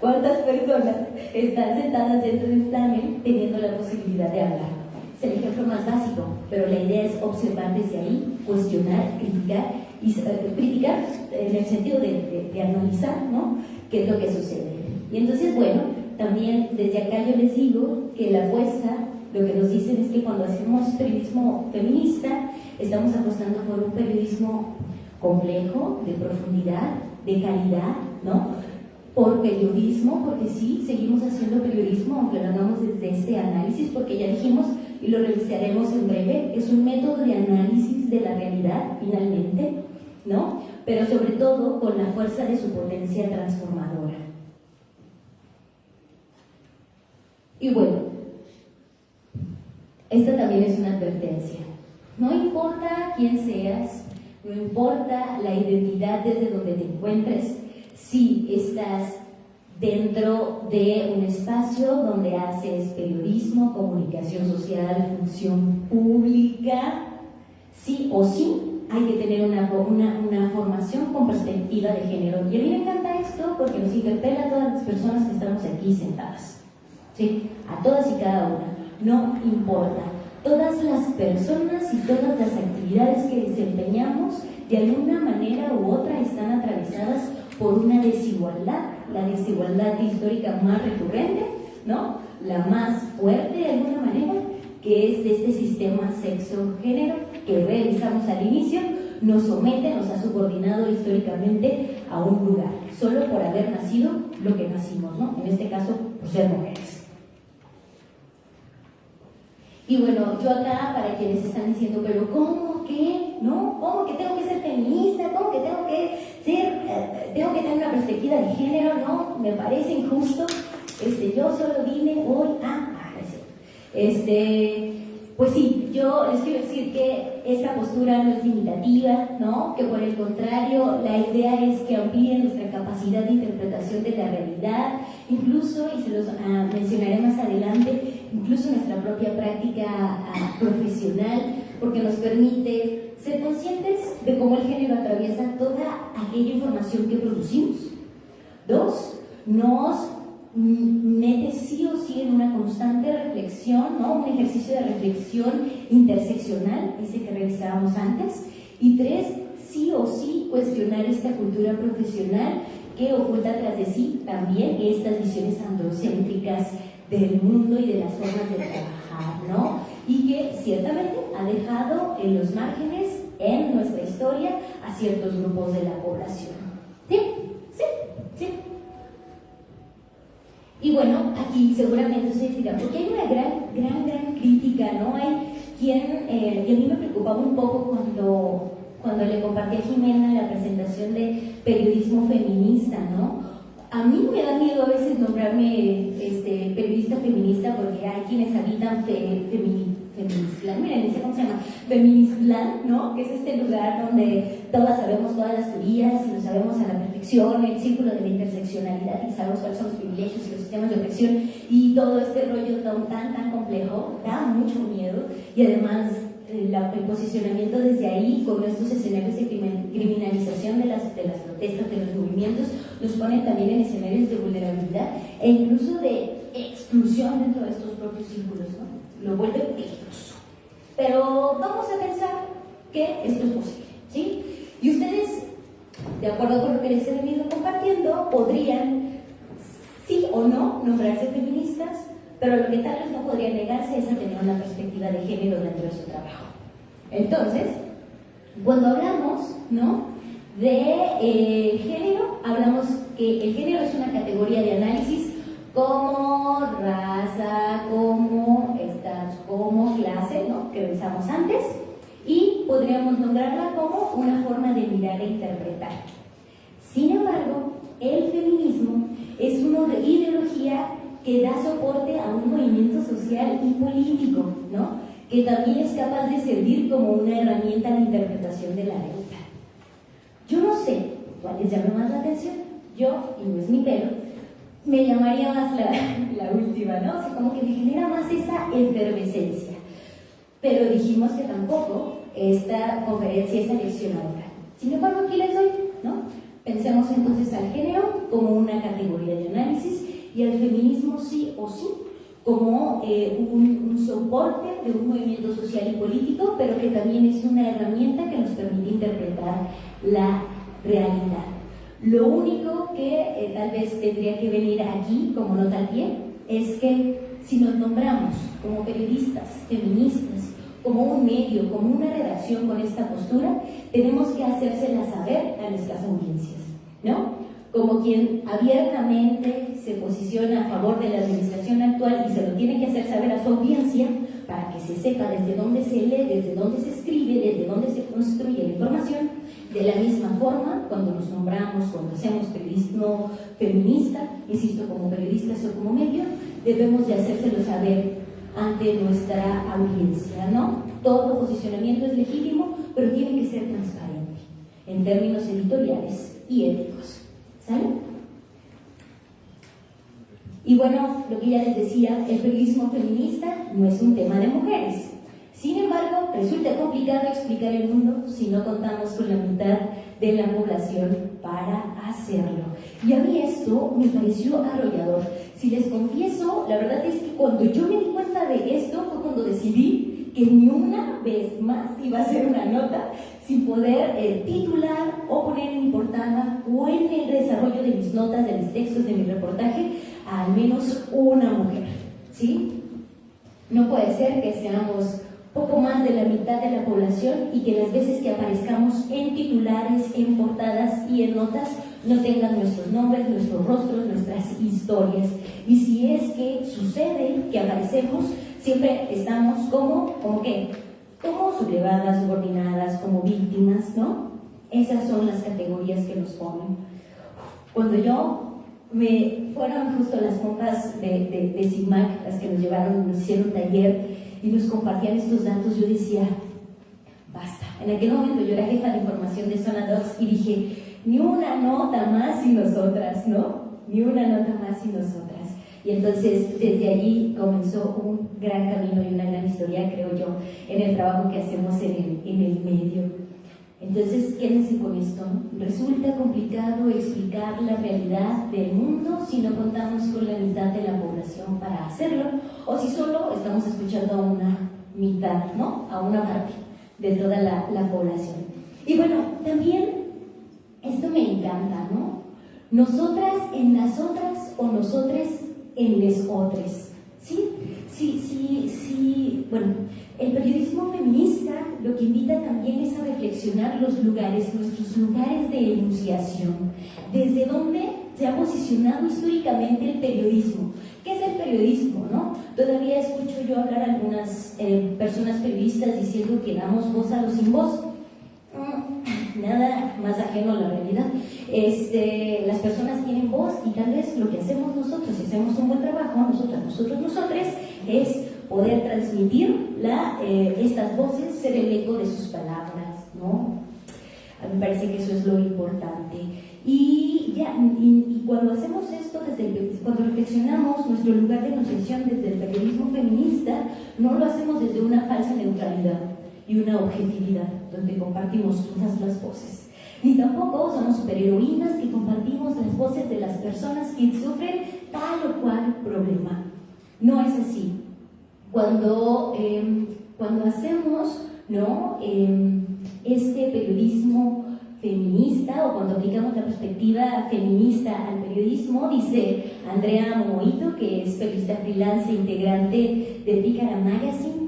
cuántas personas están sentadas dentro de un panel teniendo la posibilidad de hablar. Es el ejemplo más básico, pero la idea es observar desde ahí, cuestionar, criticar, y criticar en el sentido de analizar, ¿no?, qué es lo que sucede. Y entonces, bueno, también desde acá yo les digo que la apuesta, lo que nos dicen es que cuando hacemos periodismo feminista, estamos apostando por un periodismo complejo, de profundidad, de calidad, ¿no? Por periodismo, porque sí, seguimos haciendo periodismo, aunque lo hagamos desde este análisis, porque ya dijimos, y lo revisaremos en breve, es un método de análisis de la realidad, finalmente, ¿no? Pero sobre todo con la fuerza de su potencia transformadora. Y bueno, esta también es una advertencia. No importa quién seas, no importa la identidad desde donde te encuentres, si estás dentro de un espacio donde haces periodismo, comunicación social, función pública, sí o sí hay que tener una formación con perspectiva de género. Y a mí me encanta esto porque nos interpela a todas las personas que estamos aquí sentadas, ¿sí? A todas y cada una, no importa. Todas las personas y todas las actividades que desempeñamos de alguna manera u otra están atravesadas por una desigualdad, la desigualdad histórica más recurrente, ¿no? La más fuerte de alguna manera, que es de este sistema sexo-género que revisamos al inicio, nos somete, nos ha subordinado históricamente a un lugar, solo por haber nacido lo que nacimos, ¿no? En este caso, por ser mujeres. Y bueno, yo acá, para quienes están diciendo, pero ¿cómo que? ¿No? ¿Cómo que tengo que ser feminista? ¿Cómo que tengo que ser, tengo que tener una perspectiva de género? No, me parece injusto. Yo solo vine hoy a... pues sí, yo les quiero decir que esta postura no es limitativa, ¿no? Que por el contrario, la idea es que amplíe nuestra capacidad de interpretación de la realidad, incluso, y se los mencionaré más adelante, incluso nuestra propia práctica profesional, porque nos permite ser conscientes de cómo el género atraviesa toda aquella información que producimos. Dos, nos mete sí o sí en una constante reflexión, ¿no? Un ejercicio de reflexión interseccional, ese que revisábamos antes. Y tres, sí o sí cuestionar esta cultura profesional que oculta tras de sí también estas visiones androcéntricas del mundo y de las formas de trabajar, ¿no? Y que ciertamente ha dejado en los márgenes en nuestra historia a ciertos grupos de la población. ¿Sí? ¿Sí? ¿Sí? Y bueno, aquí seguramente ustedes dirán, porque hay una gran crítica, ¿no? Hay quien, y a mí me preocupaba un poco cuando le compartí a Jimena la presentación de periodismo feminista, ¿no? A mí me da miedo a veces nombrarme periodista feminista porque hay quienes habitan Feministland, miren, dice cómo se llama, Feministland, ¿no? Que es este lugar donde todas sabemos todas las teorías y lo sabemos a la perfección, el círculo de la interseccionalidad y sabemos cuáles son los privilegios y los sistemas de opresión y todo este rollo tan complejo, da mucho miedo y además el posicionamiento desde ahí con estos escenarios de criminalización de las protestas, de los movimientos, nos ponen también en escenarios de vulnerabilidad e incluso de exclusión dentro de estos propios círculos, ¿no? Lo vuelve peligroso. Pero vamos a pensar que esto es posible, ¿sí? Y ustedes, de acuerdo con lo que les he venido compartiendo, podrían, sí o no, nombrarse feministas, pero lo que tal vez no podrían negarse es a tener una perspectiva de género dentro de su trabajo. Entonces, cuando hablamos, ¿no?, de género, hablamos que el género es una categoría de análisis como raza, como estatus, como clase, ¿no?, que revisamos antes, y podríamos nombrarla como una forma de mirar e interpretar. Sin embargo, el feminismo es una ideología que da soporte a un movimiento social y político, ¿no?, que también es capaz de servir como una herramienta de interpretación de la realidad. Yo no sé cuál les llama más la atención, yo, y no es mi pelo, me llamaría más la última, ¿no? O sea, como que me genera más esa efervescencia. Pero dijimos que tampoco esta conferencia es aleccionadora. Sin embargo, aquí les doy, ¿no? Pensemos entonces al género como una categoría de análisis y al feminismo sí o sí como un soporte de un movimiento social y político, pero que también es una herramienta que nos permite interpretar la realidad. Lo único que tal vez tendría que venir aquí como nota al pie es que si nos nombramos como periodistas, feministas, como un medio, como una redacción con esta postura, tenemos que hacérsela saber a nuestras audiencias, ¿no? Como quien abiertamente se posiciona a favor de la administración actual y se lo tiene que hacer saber a su audiencia para que se sepa desde dónde se lee, desde dónde se escribe, desde dónde se construye la información. De la misma forma, cuando nos nombramos, cuando hacemos periodismo feminista, insisto, como periodistas o como medio, debemos de hacérselo saber ante nuestra audiencia, ¿no? Todo posicionamiento es legítimo, pero tiene que ser transparente en términos editoriales y éticos. ¿Sale? Y bueno, lo que ya les decía, el periodismo feminista no es un tema de mujeres. Sin embargo, resulta complicado explicar el mundo si no contamos con la mitad de la población para hacerlo. Y a mí esto me pareció arrollador. Si les confieso, la verdad es que cuando yo me di cuenta de esto fue cuando decidí que ni una vez más iba a hacer una nota sin poder titular o poner en mi portada o en el desarrollo de mis notas, de mis textos, de mi reportaje, a al menos una mujer, ¿sí? No puede ser que seamos poco más de la mitad de la población y que las veces que aparezcamos en titulares, en portadas y en notas no tengan nuestros nombres, nuestros rostros, nuestras historias. Y si es que sucede que aparecemos, siempre estamos ¿como qué? Como sublevadas, subordinadas, como víctimas, ¿no? Esas son las categorías que nos ponen. Cuando fueron justo las monjas de SIGMAC las que nos llevaron, nos hicieron un taller y nos compartían estos datos, yo decía, basta. En aquel momento yo era jefa de información de Zona Docs y dije, ni una nota más sin nosotras, ¿no? Ni una nota más sin nosotras. Y entonces desde allí comenzó un gran camino y una gran historia, creo yo, en el trabajo que hacemos en el medio. Entonces, quédense con esto, ¿no? Resulta complicado explicar la realidad del mundo si no contamos con la mitad de la población para hacerlo, o si solo estamos escuchando a una mitad, ¿no? A una parte de toda la población. Y bueno, también esto me encanta, ¿no? Nosotras en las otras o nosotres en les otres, ¿sí? Sí, bueno, el periodismo feminista lo que invita también es a reflexionar los lugares, nuestros lugares de enunciación, desde donde se ha posicionado históricamente el periodismo. ¿Qué es el periodismo, no? Todavía escucho yo hablar a algunas personas periodistas diciendo que damos voz a los sin voz. Nada más ajeno a la realidad. Las personas tienen voz y tal vez lo que hacemos nosotros, si hacemos un buen trabajo, nosotros, es poder transmitir estas voces, ser el eco de sus palabras, ¿no? A mí me parece que eso es lo importante. Y cuando hacemos esto, cuando reflexionamos nuestro lugar de enunciación desde el periodismo feminista, no lo hacemos desde una falsa neutralidad y una objetividad, donde compartimos todas las voces. Ni tampoco somos superheroínas que compartimos las voces de las personas que sufren tal o cual problema. No es así. Cuando hacemos, ¿no? Este periodismo feminista, o cuando aplicamos la perspectiva feminista al periodismo, dice Andrea Momoito, que es periodista freelance e integrante de Pícara Magazine.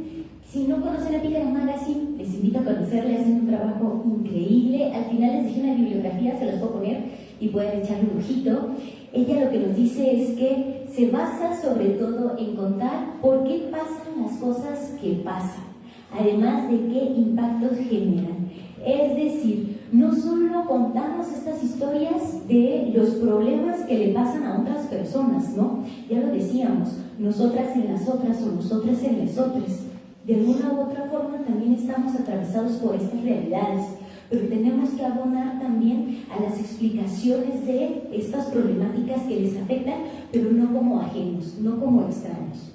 Si no conocen a Pícara Magazine, les invito a conocerle, hacen un trabajo increíble. Al final les dejé una bibliografía, se las puedo poner y pueden echarle un ojito. Ella lo que nos dice es que se basa sobre todo en contar por qué pasan las cosas que pasan, además de qué impactos generan. Es decir, no solo contamos estas historias de los problemas que le pasan a otras personas, ¿no? Ya lo decíamos, nosotras en las otras o nosotras en las otras. De alguna u otra forma también estamos atravesados por estas realidades, pero tenemos tenemos que abonar también a las explicaciones de estas problemáticas que les afectan, pero no como ajenos, no como extraños.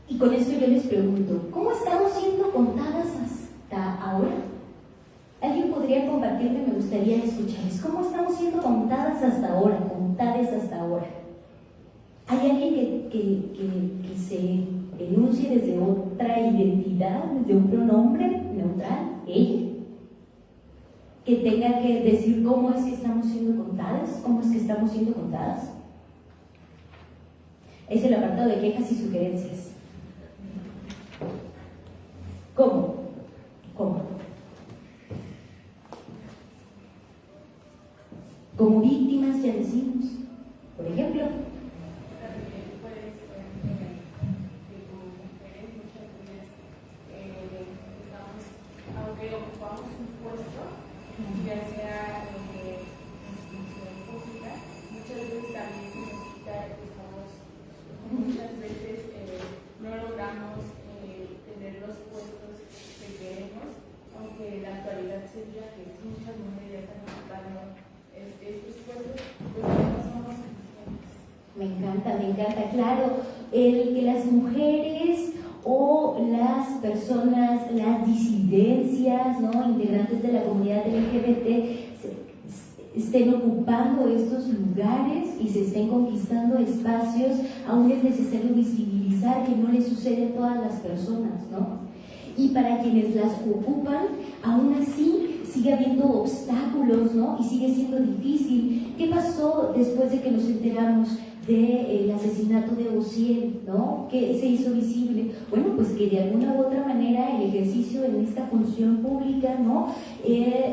Y con esto yo les pregunto, ¿cómo estamos siendo contadas hasta ahora? ¿Alguien podría compartirme? Me gustaría escucharles. ¿Cómo estamos siendo contadas hasta ahora? Contadas hasta ahora. ¿Hay alguien que se enuncie desde otra identidad, desde un pronombre neutral? ¿Ella? Que tenga que decir cómo es que estamos siendo contadas, cómo es que estamos siendo contadas. Es el apartado de quejas y sugerencias. ¿Cómo? Como víctimas, ya decimos. Por ejemplo, aunque ocupamos un puesto, ya sea en institución pública, muchas veces también se nos quita el famoso. Muchas veces no logramos tener los puestos que queremos, aunque en la actualidad se diga que muchas mujeres están ocupando estos puestos, pues no somos suficientes. me encanta, claro, el que las mujeres o las personas, las disidencias, ¿no?, integrantes de la comunidad LGBT estén ocupando estos lugares y se estén conquistando espacios, aún es necesario visibilizar que no le sucede a todas las personas, ¿no? Y para quienes las ocupan, aún así sigue habiendo obstáculos, ¿no? Y sigue siendo difícil. ¿Qué pasó después de que nos enteramos del asesinato de Osiel, ¿no? ¿Qué se hizo visible? Bueno, pues que de alguna u otra manera el ejercicio en esta función pública, ¿no?,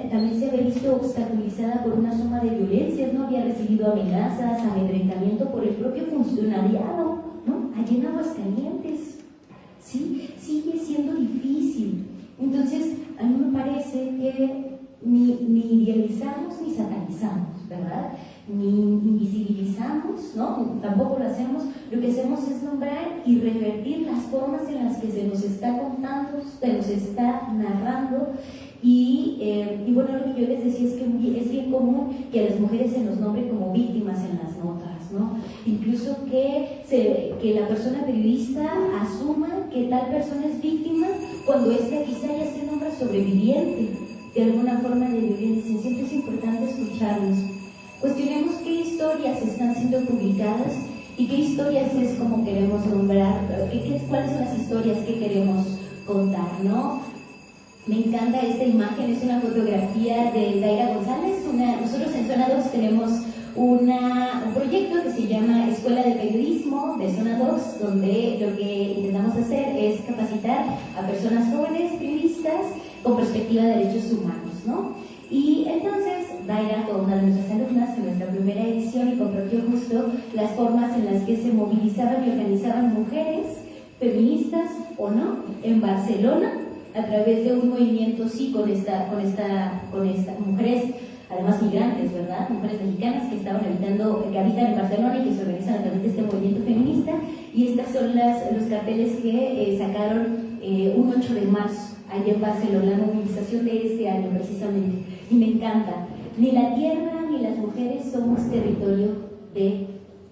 también se había visto obstaculizada por una suma de violencias, ¿no? Había recibido amenazas, amedrentamiento por el propio funcionariado, ¿no? Allí en Aguascalientes, ¿sí? Sigue siendo difícil. Entonces, a mí me parece que ni idealizamos ni satanizamos, ¿verdad? Ni invisibilizamos, ¿no? Tampoco lo hacemos. Lo que hacemos es nombrar y revertir las formas en las que se nos está contando, se nos está narrando. Y bueno, lo que yo les decía es que es bien común que a las mujeres se nos nombre como víctimas en las notas, ¿no? Incluso que la persona periodista asuma que tal persona es víctima cuando esta quizá ya se nombra sobreviviente de alguna forma de violencia. Siempre es importante escucharnos. Cuestionemos qué historias están siendo publicadas y qué historias es como queremos nombrar, cuáles son las historias que queremos contar, ¿no? Me encanta esta imagen, es una fotografía de Daira González. Nosotros en Zona 2 tenemos un proyecto que se llama Escuela de Periodismo de Zona 2, donde lo que intentamos hacer es capacitar a personas jóvenes periodistas con perspectiva de derechos humanos, ¿no? Y entonces Daira, con una de nuestras alumnas en nuestra primera edición, y compartió justo las formas en las que se movilizaban y organizaban mujeres, feministas o no, en Barcelona, a través de un movimiento, sí, con estas mujeres, además migrantes, ¿verdad? Mujeres mexicanas que habitan en Barcelona y que se organizan a través de este movimiento feminista. Y estas son los carteles que sacaron un 8 de marzo, allá en Barcelona, la movilización de este año precisamente. Y me encanta. Ni la tierra ni las mujeres somos territorio de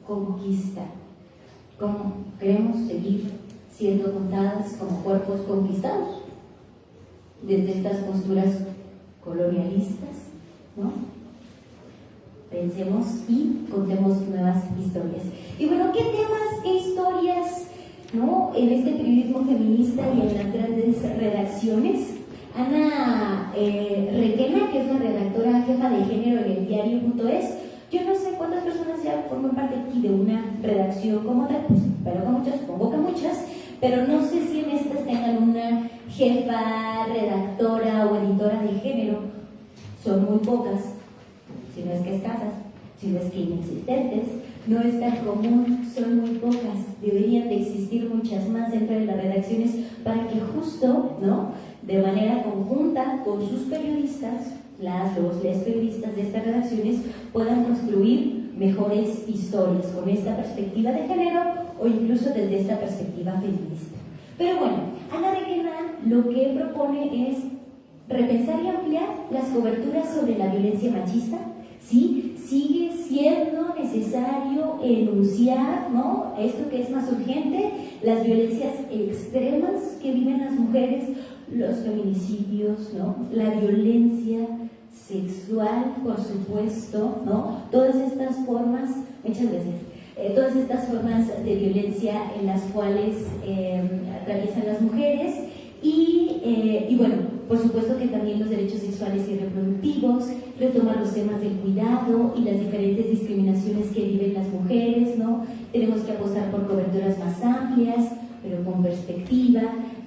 conquista. ¿Cómo queremos seguir siendo contadas como cuerpos conquistados? Desde estas posturas colonialistas, ¿no? Pensemos y contemos nuevas historias. Y bueno, ¿qué temas, qué historias, ¿no?, en este periodismo feminista y en las grandes redacciones? Ana Requena, que es la redactora jefa de género en el diario.es, yo no sé cuántas personas ya forman parte aquí de una redacción como tal, pues, pero con muchas, supongo que muchas, pero no sé si en estas tengan una jefa, redactora o editora de género. Son muy pocas, si no es que escasas, si no es que inexistentes. No es tan común, son muy pocas. Deberían de existir muchas más dentro de las redacciones para que justo, ¿no?, de manera conjunta con sus periodistas, les periodistas de estas redacciones puedan construir mejores historias con esta perspectiva de género o incluso desde esta perspectiva feminista. Pero bueno, Ana Requena lo que propone es repensar y ampliar las coberturas sobre la violencia machista. ¿Sí? Sigue siendo necesario enunciar, ¿no?, esto que es más urgente, las violencias extremas que viven las mujeres, los feminicidios, ¿no?, la violencia sexual, por supuesto, ¿no?, todas estas formas, muchas veces, todas estas formas de violencia en las cuales atraviesan las mujeres y bueno, por supuesto que también los derechos sexuales y reproductivos, retomar los temas del cuidado y las diferentes discriminaciones que viven las mujeres, ¿no? Tenemos que apostar por coberturas más amplias, pero con perspectiva,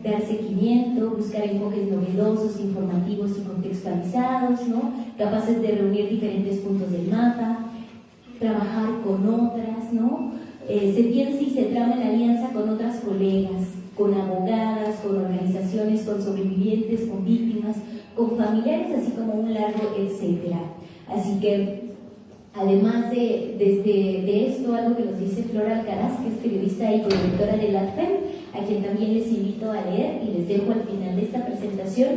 dar seguimiento, buscar enfoques novedosos, informativos y contextualizados, ¿no?, capaces de reunir diferentes puntos del mapa, trabajar con otras, ¿no? Se piensa y se trama en alianza con otras colegas, con abogadas, con organizaciones, con sobrevivientes, con víctimas, con familiares, así como un largo etcétera. Así que, además de esto, algo que nos dice Flora Alcaraz, que es periodista y directora de LATFEM, a quien también les invito a leer y les dejo al final de esta presentación,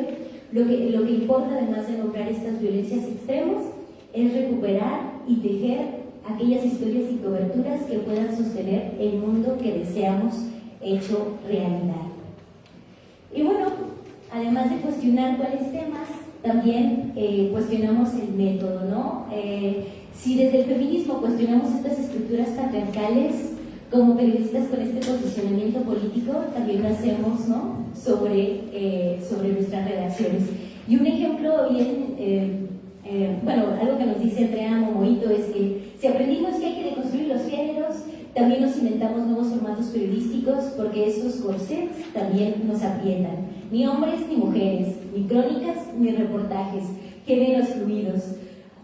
lo que importa, además de nombrar estas violencias extremas, es recuperar y tejer aquellas historias y coberturas que puedan sostener el mundo que deseamos hecho realidad. Y bueno, además de cuestionar cuáles temas, también cuestionamos el método, ¿no? Si desde el feminismo cuestionamos estas estructuras patriarcales, como periodistas con este posicionamiento político, también lo hacemos, ¿no?, sobre nuestras redacciones. Y un ejemplo bien, algo que nos dice Andrea Momoito es que si aprendimos que hay que deconstruir los géneros, también nos inventamos nuevos formatos periodísticos porque estos corsets también nos aprietan. Ni hombres ni mujeres, ni crónicas ni reportajes, géneros fluidos,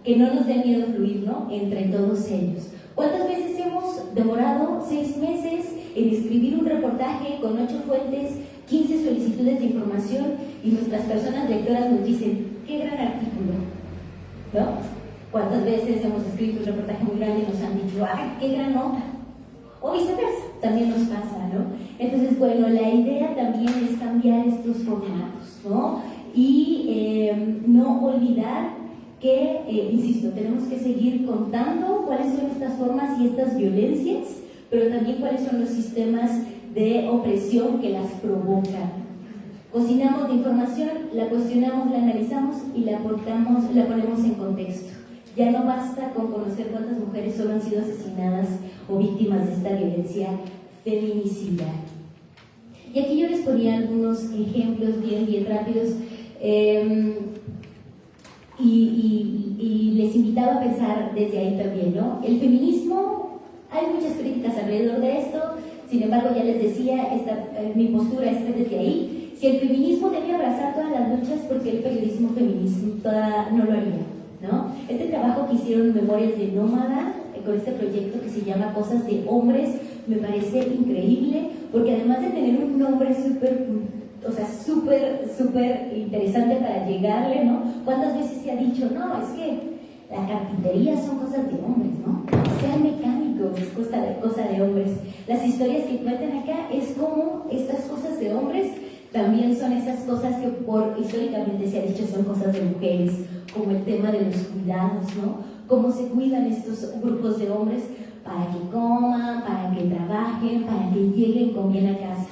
que no nos dé miedo fluir, ¿no?, entre todos ellos. ¿Cuántas veces hemos demorado 6 meses en escribir un reportaje con 8 fuentes, 15 solicitudes de información y nuestras personas lectoras nos dicen, ¡qué gran artículo!, ¿no? ¿Cuántas veces hemos escrito un reportaje muy grande y nos han dicho, ¡ay, qué gran nota! O viceversa, también nos pasa, ¿no? Entonces, bueno, la idea también es cambiar estos formatos, ¿no? Y no olvidar que, insisto, tenemos que seguir contando cuáles son estas formas y estas violencias, pero también cuáles son los sistemas de opresión que las provocan. Cocinamos la información, la cuestionamos, la analizamos y la ponemos en contexto. Ya no basta con conocer cuántas mujeres solo han sido asesinadas o víctimas de esta violencia feminicida. Y aquí yo les ponía algunos ejemplos bien rápidos y les invitaba a pensar desde ahí también, ¿no? El feminismo, hay muchas críticas alrededor de esto, sin embargo ya les decía, mi postura es desde ahí. Si el feminismo debe abrazar todas las luchas, ¿por qué el periodismo feminista no lo haría? ¿No? Este trabajo que hicieron Memorias de Nómada, con este proyecto que se llama Cosas de Hombres, me parece increíble, porque además de tener un nombre súper interesante para llegarle, ¿no? ¿Cuántas veces se ha dicho, no, es que la carpintería son cosas de hombres, ¿no? Sean mecánicos, es cosa de hombres. Las historias que cuentan acá es como estas cosas de hombres también son esas cosas que históricamente se ha dicho son cosas de mujeres, como el tema de los cuidados, ¿no? Cómo se cuidan estos grupos de hombres para que coman, para que trabajen, para que lleguen con bien a casa.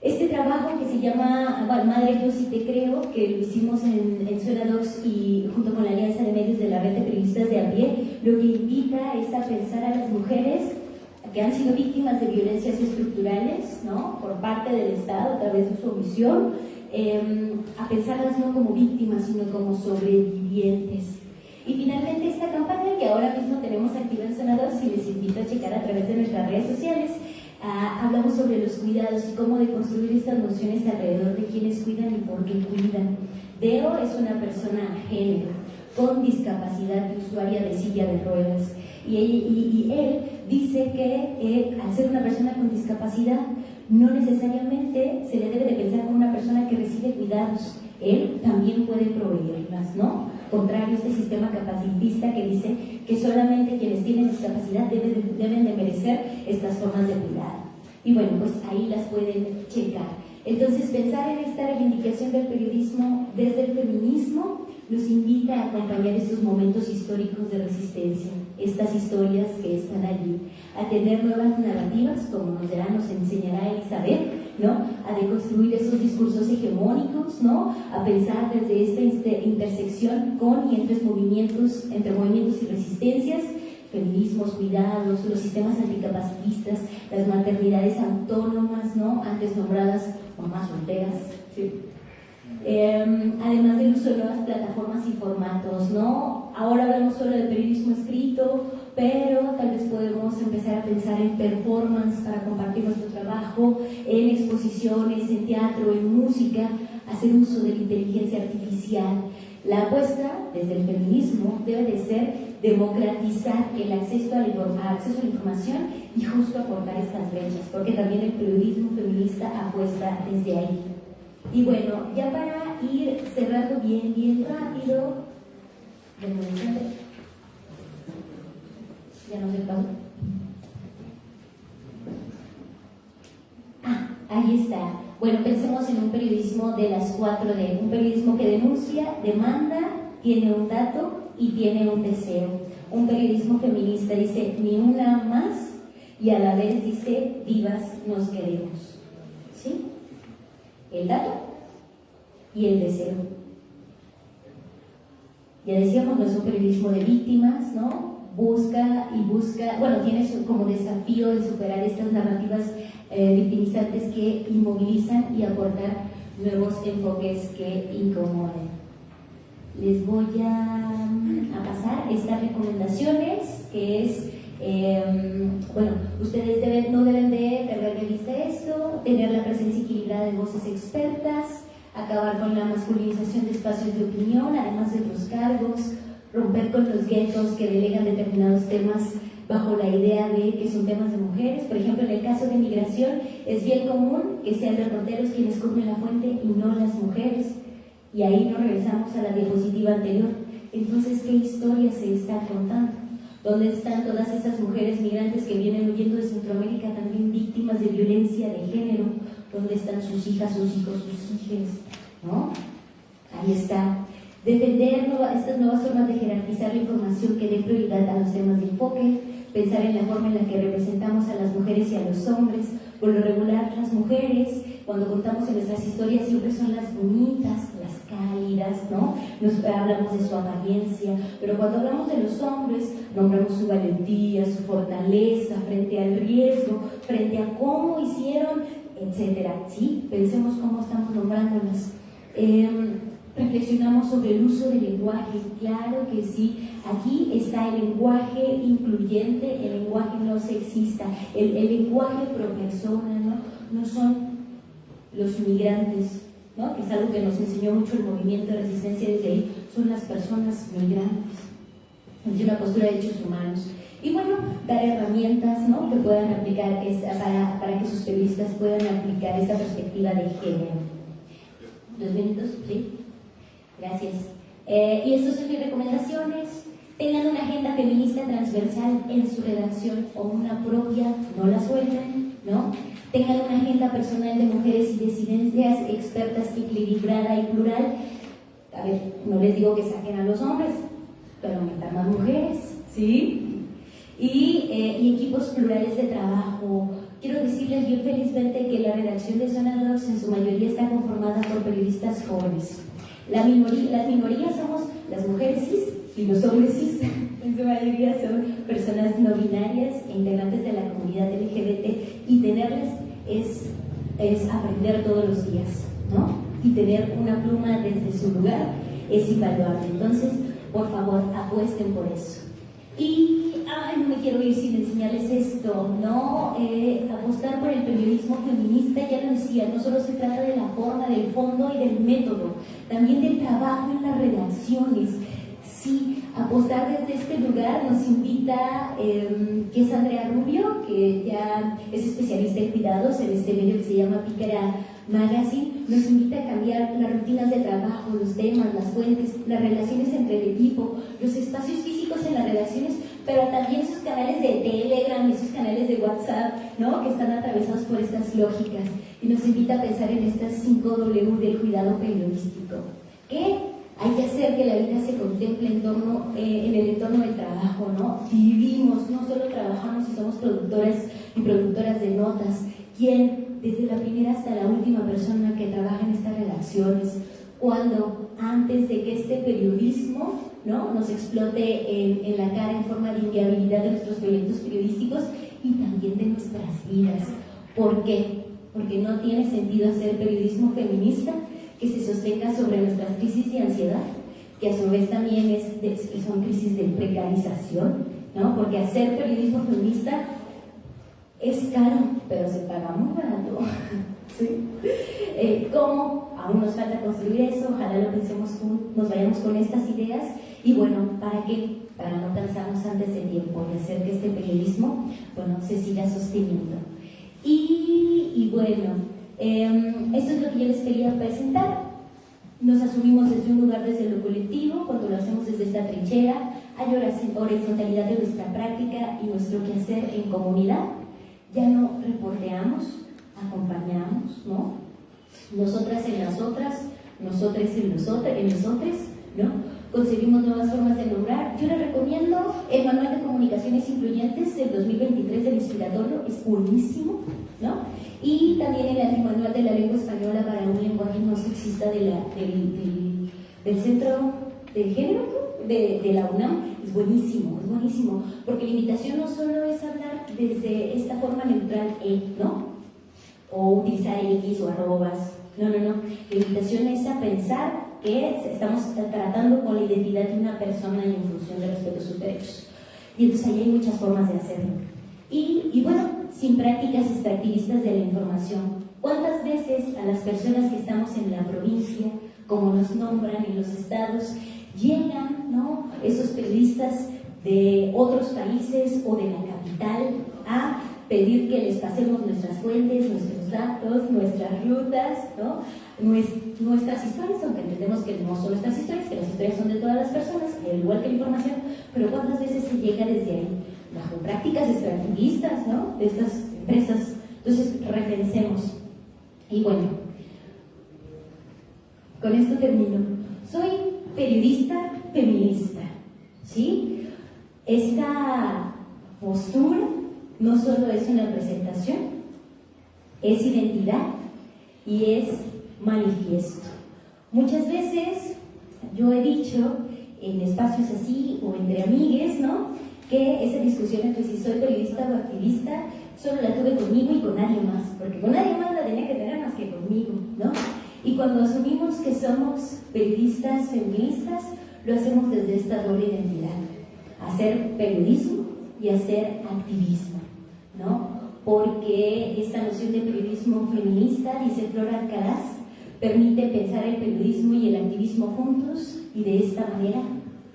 Este trabajo que se llama Madre, yo sí te creo, que lo hicimos en Suena Docs y junto con la Alianza de Medios de la Red de Periodistas de a pie, lo que invita es a pensar a las mujeres que han sido víctimas de violencias estructurales, ¿no?, por parte del Estado a través de su omisión, a pensarlas no como víctimas, sino como sobrevivientes. Y finalmente esta campaña que ahora mismo tenemos activa en Senadores y les invito a checar a través de nuestras redes sociales, hablamos sobre los cuidados y cómo deconstruir estas nociones alrededor de quienes cuidan y por qué cuidan. Deo es una persona género, con discapacidad y usuaria de silla de ruedas. Y él dice que al ser una persona con discapacidad, no necesariamente se le debe de pensar como una persona que recibe cuidados. Él también puede proveerlas, ¿no? Contrario a este sistema capacitista que dice que solamente quienes tienen discapacidad deben de merecer estas formas de cuidado. Y bueno, pues ahí las pueden checar. Entonces, pensar en esta reivindicación del periodismo desde el feminismo periodismo nos invita a acompañar estos momentos históricos de resistencia, estas historias que están allí, a tener nuevas narrativas, como nos enseñará Elizabeth, ¿no? A deconstruir esos discursos hegemónicos, ¿no? A pensar desde esta intersección con y entre movimientos y resistencias, feminismos, cuidados, los sistemas anticapacitistas, las maternidades autónomas, ¿no? Antes nombradas mamás solteras, ¿sí? Además del uso de nuevas plataformas y formatos, ¿no? Ahora hablamos solo del periodismo escrito, pero tal vez podemos empezar a pensar en performance para compartir nuestro trabajo, en exposiciones, en teatro, en música, hacer uso de la inteligencia artificial. La apuesta desde el feminismo debe de ser democratizar el acceso a la información y justo acortar estas brechas, porque también el periodismo feminista apuesta desde ahí. Y bueno, ya para ir cerrando bien rápido, ya no sé el paso. Ahí está. Bueno, pensemos en un periodismo de las 4D, un periodismo que denuncia, demanda, tiene un dato y tiene un deseo. Un periodismo feminista dice ni una más y a la vez dice vivas nos queremos. ¿Sí? El dato y el deseo. Ya decíamos, no es un periodismo de víctimas, ¿no? Busca, bueno, tiene como desafío de superar estas narrativas victimizantes que inmovilizan y aportar nuevos enfoques que incomoden. Les voy a pasar estas recomendaciones, que es, bueno, ustedes no deben de perder de vista esto, tener la presencia equilibrada de voces expertas, acabar con la masculinización de espacios de opinión, además de otros cargos, romper con los guetos que delegan determinados temas bajo la idea de que son temas de mujeres. Por ejemplo, en el caso de migración, es bien común que sean reporteros quienes cubren la fuente y no las mujeres. Y ahí nos regresamos a la diapositiva anterior. Entonces, ¿qué historia se está contando? ¿Dónde están todas esas mujeres migrantes que vienen huyendo de Centroamérica, también víctimas de violencia de género? ¿Dónde están sus hijas, sus hijos, sus hijas? ¿No? Ahí está. Defender estas nuevas formas de jerarquizar la información que dé prioridad a los temas de enfoque, pensar en la forma en la que representamos a las mujeres y a los hombres. Por lo regular, las mujeres, cuando contamos en nuestras historias, siempre son las bonitas, las cálidas, ¿no? Hablamos de su apariencia, pero cuando hablamos de los hombres, nombramos su valentía, su fortaleza frente al riesgo, frente a cómo hicieron, etcétera. ¿Sí? Pensemos cómo estamos nombrándolas. Reflexionamos sobre el uso del lenguaje, claro que sí, aquí está el lenguaje incluyente, el lenguaje no sexista, el lenguaje pro persona, no son los migrantes, ¿no? Que es algo que nos enseñó mucho el movimiento de resistencia desde ahí, son las personas migrantes, es una postura de derechos humanos. Y bueno, dar herramientas, ¿no? Que puedan aplicar para que sus periodistas puedan aplicar esta perspectiva de género. 2 minutos, ¿sí? Gracias. Y estas son mis recomendaciones. Tengan una agenda feminista transversal en su redacción o una propia, no la suelten, ¿no? Tengan una agenda personal de mujeres y disidencias, expertas, equilibrada y plural. A ver, no les digo que saquen a los hombres, pero metan más mujeres, ¿sí? Y equipos plurales de trabajo. Quiero decirles bien felizmente que la redacción de Zona 2 en su mayoría está conformada por periodistas jóvenes. Las minorías somos las mujeres cis y los hombres cis. En su mayoría son personas no binarias e integrantes de la comunidad LGBT, y tenerlas es aprender todos los días, ¿no? Y tener una pluma desde su lugar es invaluable. Entonces, por favor, apuesten por eso. Y no me quiero ir sin enseñarles esto, ¿no? Apostar por el periodismo feminista, ya lo decía, no solo se trata de la forma, del fondo y del método, también del trabajo en las redacciones. Sí, apostar desde este lugar nos invita, que es Andrea Rubio, que ya es especialista en cuidados en este medio que se llama Pícara Magazine, nos invita a cambiar las rutinas de trabajo, los temas, las fuentes, las relaciones entre el equipo, los espacios físicos en las redacciones, pero también esos canales de Telegram, esos canales de WhatsApp, ¿no? Que están atravesados por estas lógicas, y nos invita a pensar en estas 5 W del cuidado periodístico, que Hay que hacer que la vida se contemple en el entorno del trabajo, ¿no? Vivimos, no solo trabajamos y somos productores y productoras de notas. ¿Quién, desde la primera hasta la última persona que trabaja en estas redacciones, cuando antes de que este periodismo, ¿no?, nos explote en la cara en forma de inviabilidad de nuestros proyectos periodísticos y también de nuestras vidas? ¿Por qué? Porque no tiene sentido hacer periodismo feminista que se sostenga sobre nuestras crisis de ansiedad, que a su vez también son crisis de precarización, ¿no? Porque hacer periodismo feminista es caro, pero se paga muy barato. ¿Sí? ¿Cómo? Aún nos falta construir eso, ojalá lo pensemos, nos vayamos con estas ideas. Y bueno, ¿para qué? Para no cansarnos antes de tiempo y hacer que este periodismo, bueno, se siga sosteniendo. Y bueno, esto es lo que yo les quería presentar. Nos asumimos desde un lugar, desde lo colectivo, cuando lo hacemos desde esta trinchera, hay horizontalidad de nuestra práctica y nuestro quehacer en comunidad. Ya no reporteamos, acompañamos, ¿no? Nosotras en las otras, nosotros en nosotros, ¿no? Concebimos nuevas formas de lograr. Yo les recomiendo el Manual de Comunicaciones Incluyentes del 2023 del Inspiratorio, es buenísimo, ¿no? Y también el Antimanual de la Lengua Española para un lenguaje no sexista del Centro de Género de la UNAM, es buenísimo, porque la invitación no solo es hablar desde esta forma neutral, ¿no? O utilizar X o arrobas, no, la invitación es a pensar que estamos tratando con la identidad de una persona y en función de respeto a sus derechos. Y entonces ahí hay muchas formas de hacerlo. Y bueno, sin prácticas extractivistas de la información. ¿Cuántas veces a las personas que estamos en la provincia, como nos nombran en los estados, llegan, ¿no?, esos periodistas de otros países o de la capital a pedir que les pasemos nuestras fuentes, nuestros datos, nuestras rutas, ¿no?, nuestras historias, aunque entendemos que no son nuestras historias, que las historias son de todas las personas, al igual que la información, pero cuántas veces se llega desde ahí, bajo prácticas extractivistas, ¿no?, de estas empresas. Entonces, repensemos. Y bueno, con esto termino. Soy periodista feminista, ¿sí? Esta postura no solo es una presentación, es identidad y es manifiesto. Muchas veces yo he dicho en espacios así o entre amigues, ¿no?, que esa discusión entre si soy periodista o activista solo la tuve conmigo y con nadie más, porque con nadie más la tenía que tener más que conmigo, ¿no? Y cuando asumimos que somos periodistas feministas, lo hacemos desde esta doble identidad, hacer periodismo y hacer activismo, ¿no? Porque esta noción de periodismo feminista, dice Flora Alcaraz, permite pensar el periodismo y el activismo juntos y de esta manera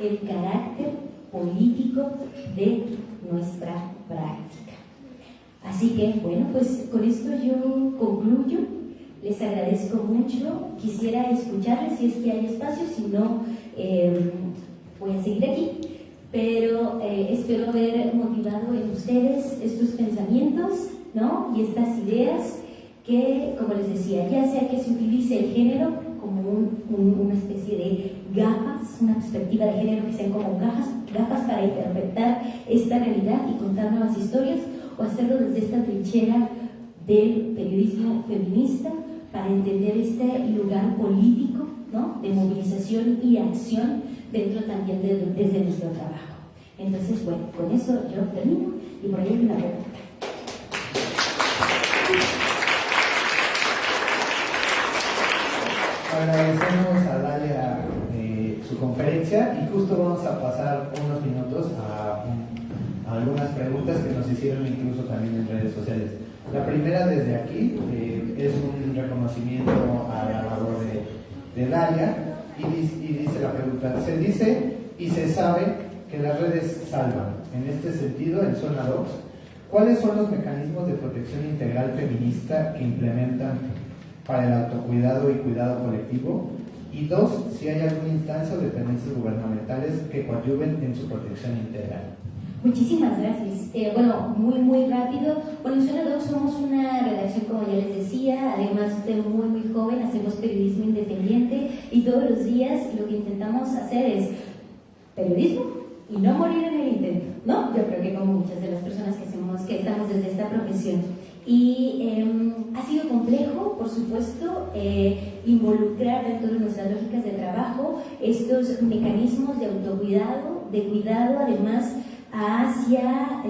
el carácter político de nuestra práctica. Así que, bueno, pues con esto yo concluyo. Les agradezco mucho. Quisiera escucharles si es que hay espacio, si no, voy a seguir aquí. Pero espero haber motivado en ustedes estos pensamientos, ¿no?, y estas ideas que, como les decía, ya sea que se utilice el género como una especie de gafas, una perspectiva de género que sean como gafas para interpretar esta realidad y contar nuevas historias, o hacerlo desde esta trinchera del periodismo feminista para entender este lugar político, ¿no?, de movilización y acción dentro también desde nuestro trabajo. Entonces, bueno, con eso yo termino y por ahí hay una pregunta. Agradecemos a Dalia su conferencia y justo vamos a pasar unos minutos a algunas preguntas que nos hicieron incluso también en redes sociales. La primera desde aquí es un reconocimiento a la labor de Dalia y dice la pregunta: se dice y se sabe que las redes salvan. En este sentido, en Zona 2, ¿cuáles son los mecanismos de protección integral feminista que implementan para el autocuidado y cuidado colectivo? Y 2, si hay alguna instancia o dependencias gubernamentales que coadyuven en su protección integral. Muchísimas gracias. Bueno, muy rápido. Bueno, en Zona Doc somos una redacción, como ya les decía, además de muy joven, hacemos periodismo independiente y todos los días lo que intentamos hacer es periodismo y no morir en el intento, ¿no? Yo creo que como muchas de las personas que estamos desde esta profesión. Y ha sido complejo, por supuesto, involucrar dentro de nuestras lógicas de trabajo estos mecanismos de autocuidado, de cuidado, además hacia,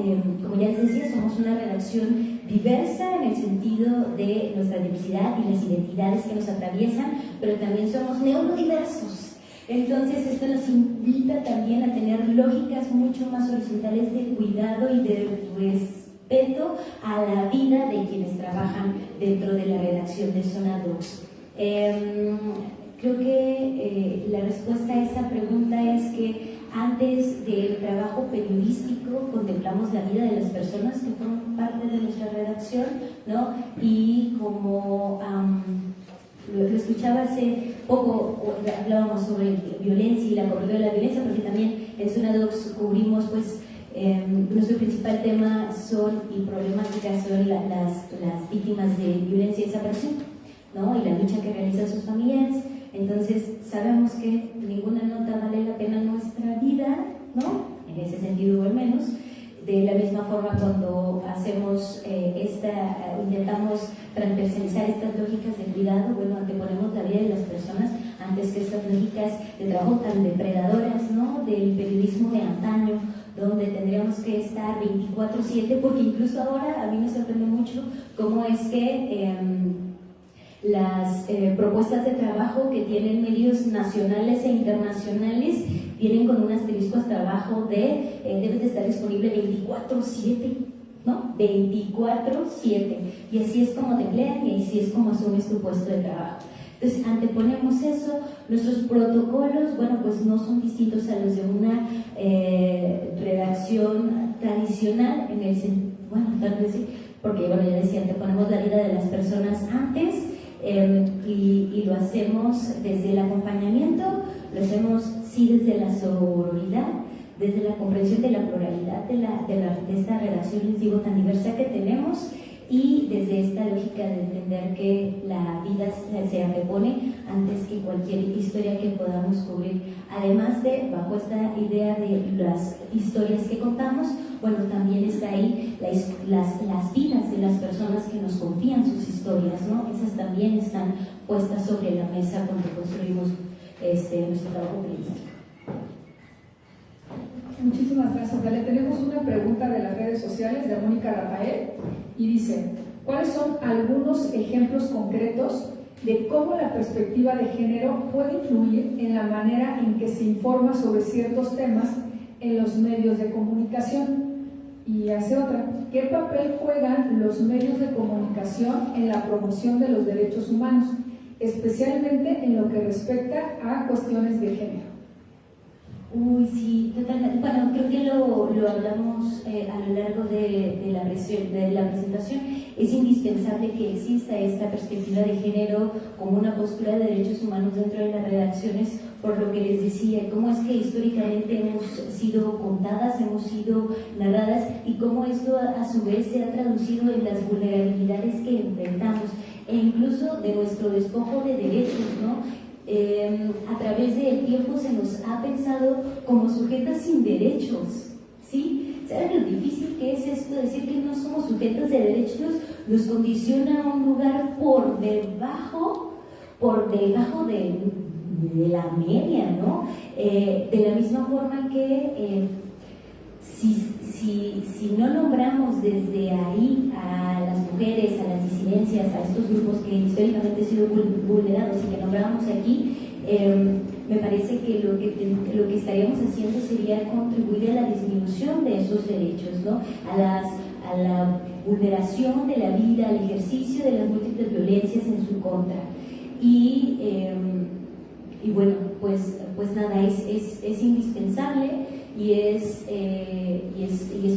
como ya les decía, somos una redacción diversa en el sentido de nuestra diversidad y las identidades que nos atraviesan, pero también somos neurodiversos. Entonces esto nos invita también a tener lógicas mucho más horizontales de cuidado y de respeto a la vida de quienes trabajan dentro de la redacción de Zona Doc. Creo que la respuesta a esa pregunta es que antes del trabajo periodístico contemplamos la vida de las personas que forman parte de nuestra redacción, ¿no? Y como lo escuchaba hace poco, hablábamos sobre violencia y la cobertura de la violencia, porque también en Zona Doc cubrimos, pues, nuestro principal tema son y problemáticas son las víctimas de violencia y desaparición, ¿no? Y la lucha que realizan sus familiares. Entonces sabemos que ninguna nota vale la pena nuestra vida, ¿no? En ese sentido, al menos. De la misma forma, cuando hacemos intentamos transversalizar estas lógicas de cuidado, bueno, anteponemos la vida de las personas antes que estas lógicas de trabajo tan depredadoras, ¿no? Del periodismo de antaño, donde tendríamos que estar 24/7, porque incluso ahora a mí me sorprende mucho cómo es que las propuestas de trabajo que tienen medios nacionales e internacionales vienen con un asterisco hasta abajo de debes de estar disponible 24/7, ¿no? 24/7. Y así es como te emplean y así es como asumes tu puesto de trabajo. Entonces, anteponemos eso. Nuestros protocolos, bueno, pues no son distintos a los de una redacción tradicional, en el sentido, bueno, tal vez sí, porque, bueno, ya decía, anteponemos la vida de las personas antes. Y lo hacemos desde el acompañamiento, lo hacemos sí desde la sororidad, desde la comprensión de la pluralidad de esta redacción, les digo, tan diversa que tenemos, y desde esta lógica de entender que la vida se antepone antes que cualquier historia que podamos cubrir. Además de, bajo esta idea de las historias que contamos, bueno, también está ahí las vidas de las personas que nos confían sus historias, ¿no? Esas también están puestas sobre la mesa cuando construimos nuestro trabajo periodístico. Muchísimas gracias, Dalia. Tenemos una pregunta de las redes sociales de Mónica Rafael y dice: ¿cuáles son algunos ejemplos concretos de cómo la perspectiva de género puede influir en la manera en que se informa sobre ciertos temas en los medios de comunicación? Y hace otra: ¿qué papel juegan los medios de comunicación en la promoción de los derechos humanos, especialmente en lo que respecta a cuestiones de género? Uy, sí, totalmente. Bueno, creo que lo hablamos a lo largo de la presentación. Es indispensable que exista esta perspectiva de género como una postura de derechos humanos dentro de las redacciones, por lo que les decía, cómo es que históricamente hemos sido contadas, hemos sido narradas, y cómo esto a su vez se ha traducido en las vulnerabilidades que enfrentamos, e incluso de nuestro despojo de derechos, ¿no? A través del tiempo se nos ha pensado como sujetas sin derechos, ¿sí? ¿Saben lo difícil que es esto? Decir que no somos sujetas de derechos nos condiciona a un lugar por debajo de la media, ¿no? De la misma forma que si no nombramos desde ahí a las mujeres, a las disidencias, a estos grupos que históricamente han sido vulnerados y que nombramos aquí, me parece que lo que estaríamos haciendo sería contribuir a la disminución de esos derechos, ¿no? A la vulneración de la vida, al ejercicio de las múltiples violencias en su contra. Y bueno, pues nada, es indispensable y es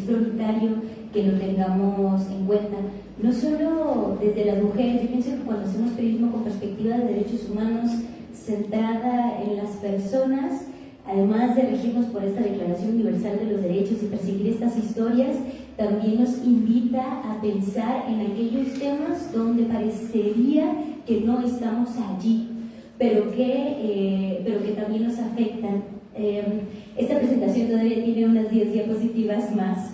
prioritario que lo tengamos en cuenta. No solo desde las mujeres, yo pienso que cuando hacemos periodismo con perspectiva de derechos humanos centrada en las personas, además de regirnos por esta Declaración Universal de los Derechos y perseguir estas historias, también nos invita a pensar en aquellos temas donde parecería que no estamos allí, pero que también nos afectan. Esta presentación todavía tiene unas 10 diapositivas más.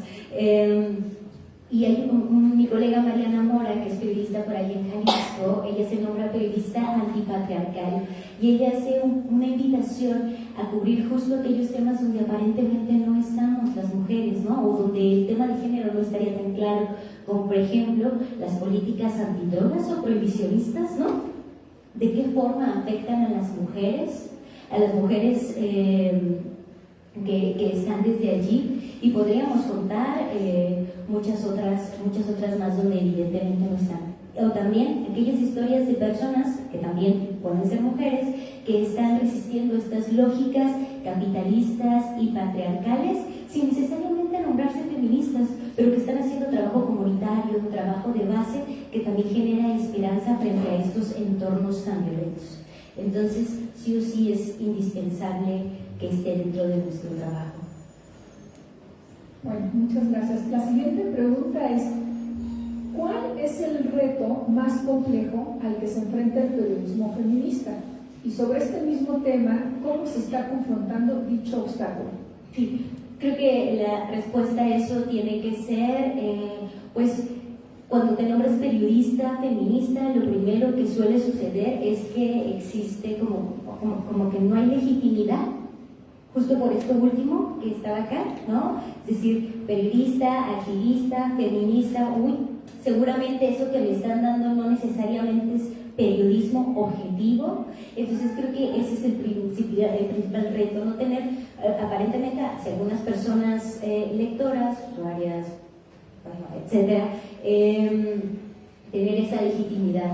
Y hay mi colega Mariana Mora, que es periodista por ahí en Jalisco, ella se nombra periodista antipatriarcal y ella hace una invitación a cubrir justo aquellos temas donde aparentemente no estamos las mujeres, ¿no? O donde el tema de género no estaría tan claro, como por ejemplo las políticas antidrogas o prohibicionistas, ¿no? ¿De qué forma afectan a las mujeres que están desde allí? Y podríamos contar muchas otras más donde evidentemente no están. O también aquellas historias de personas que también pueden ser mujeres que están resistiendo estas lógicas capitalistas y patriarcales sin necesariamente nombrarse feministas, pero que están haciendo trabajo comunitario, un trabajo de base que también genera esperanza frente a estos entornos tan violentos. Entonces, sí o sí es indispensable que esté dentro de nuestro trabajo. Bueno, muchas gracias. La siguiente pregunta es, ¿cuál es el reto más complejo al que se enfrenta el periodismo feminista? Y sobre este mismo tema, ¿cómo se está confrontando dicho obstáculo? Sí, creo que la respuesta a eso tiene que ser, pues, cuando te nombras periodista feminista, lo primero que suele suceder es que existe como que no hay legitimidad, justo por esto último que estaba acá, ¿no? Es decir, periodista, activista, feminista, seguramente eso que me están dando no necesariamente es periodismo objetivo. Entonces creo que ese es el principal reto, no tener aparentemente hacia algunas personas lectoras, usuarias, etcétera, tener esa legitimidad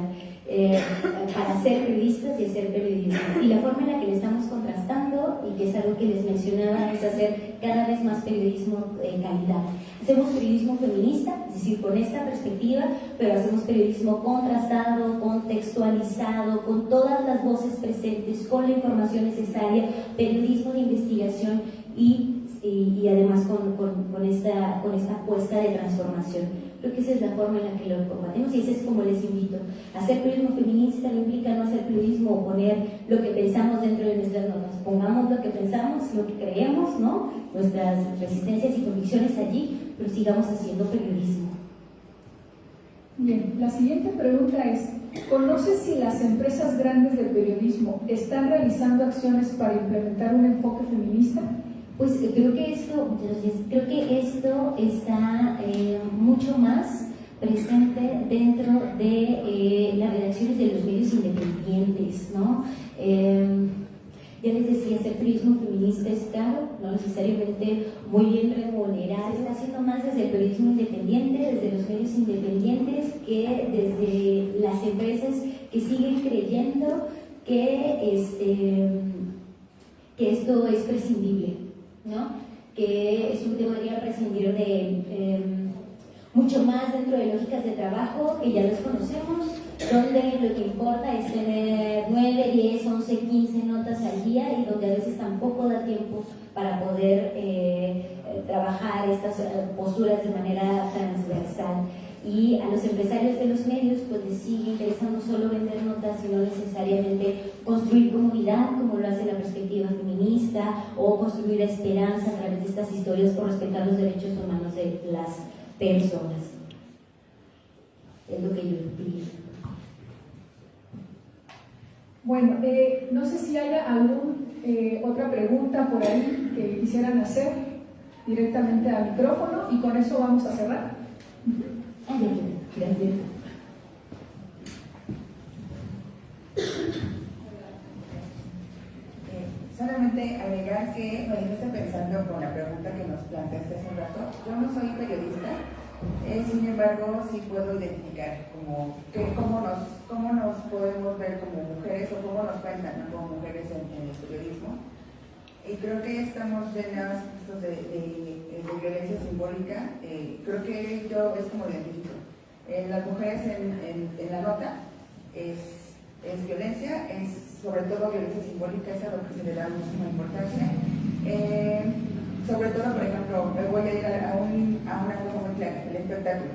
para ser periodistas y hacer periodismo. Y la forma en la que lo estamos contrastando, y que es algo que les mencionaba, es hacer cada vez más periodismo de calidad. Hacemos periodismo feminista, es decir, con esta perspectiva, pero hacemos periodismo contrastado, contextualizado, con todas las voces presentes, con la información necesaria, periodismo de investigación y además con esta apuesta de transformación. Creo que esa es la forma en la que lo combatemos y ese es como les invito. Hacer periodismo feminista no implica no hacer periodismo o poner lo que pensamos dentro de nuestras notas. Pongamos lo que pensamos, lo que creemos, ¿no? Nuestras resistencias y convicciones allí, pero sigamos haciendo periodismo. Bien, la siguiente pregunta es, ¿conoces si las empresas grandes de periodismo están realizando acciones para implementar un enfoque feminista? Pues creo que esto está mucho más presente dentro de las redacciones de los medios independientes, ¿no? Ya les decía, hacer periodismo feminista es caro, no necesariamente muy bien remunerado. Se está haciendo más desde el periodismo independiente, desde los medios independientes, que desde las empresas que siguen creyendo que esto es prescindible, ¿no? Que es un tema que prescindir de mucho más dentro de lógicas de trabajo que ya los conocemos, donde lo que importa es tener 9, 10, 11, 15 notas al día y donde a veces tampoco da tiempo para poder trabajar estas posturas de manera transversal. Y a los empresarios de los medios pues les sigue interesando solo vender notas y no necesariamente construir comunidad como lo hace la perspectiva feminista o construir esperanza a través de estas historias por respetar los derechos humanos de las personas. Es lo que yo pido. Bueno, no sé si haya alguna otra pregunta por ahí que quisieran hacer directamente al micrófono y con eso vamos a cerrar. Gracias. Solamente agregar que me dejaste pensando con la pregunta que nos planteaste hace un rato. Yo no soy periodista, sin embargo sí puedo identificar cómo nos podemos ver como mujeres o cómo nos cuentan, ¿no?, como mujeres en el periodismo. Y creo que estamos llenas de violencia simbólica. Creo que yo es como identifico. Las mujeres en la nota es violencia, es sobre todo violencia simbólica, es a lo que se le da muchísima importancia. Sobre todo, por ejemplo, voy a ir a una cosa muy clara, el espectáculo.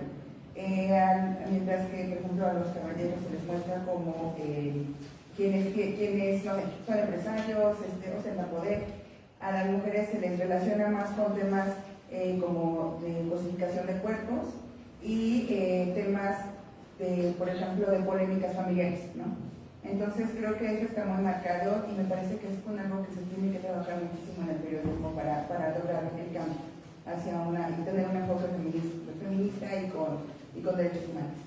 Mientras que, por ejemplo, a los caballeros se les muestra como quienes no sé, son empresarios, ostentan poder, a las mujeres se les relaciona más con temas como de cosificación de cuerpos y temas, por ejemplo, de polémicas familiares, ¿no? Entonces creo que eso está muy marcado y me parece que es con algo que se tiene que trabajar muchísimo en el periodismo para lograr el cambio hacia y tener un enfoque feminista y con derechos humanos.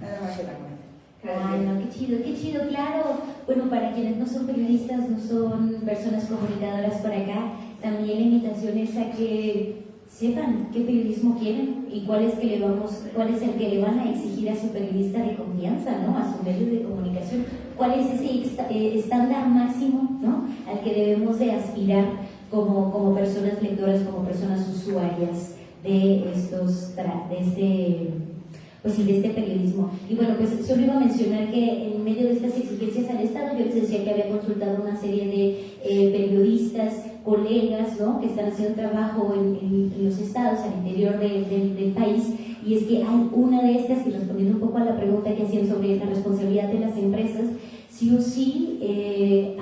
Nada más que la cuenta. Ay, no, qué chido, claro. Bueno, para quienes no son periodistas, no son personas comunicadoras por acá, también la invitación es a que sepan qué periodismo quieren y cuál es el que le van a exigir a su periodista de confianza, ¿no? A su medio de comunicación, cuál es ese estándar máximo, ¿no? Al que debemos de aspirar como personas lectoras, como personas usuarias de este periodismo. Y bueno, pues solo iba a mencionar que en medio de estas exigencias al Estado, yo les decía que había consultado una serie de periodistas, colegas, ¿no?, que están haciendo trabajo en los estados, al interior del país, y es que hay una de estas, y respondiendo un poco a la pregunta que hacían sobre la responsabilidad de las empresas, sí o sí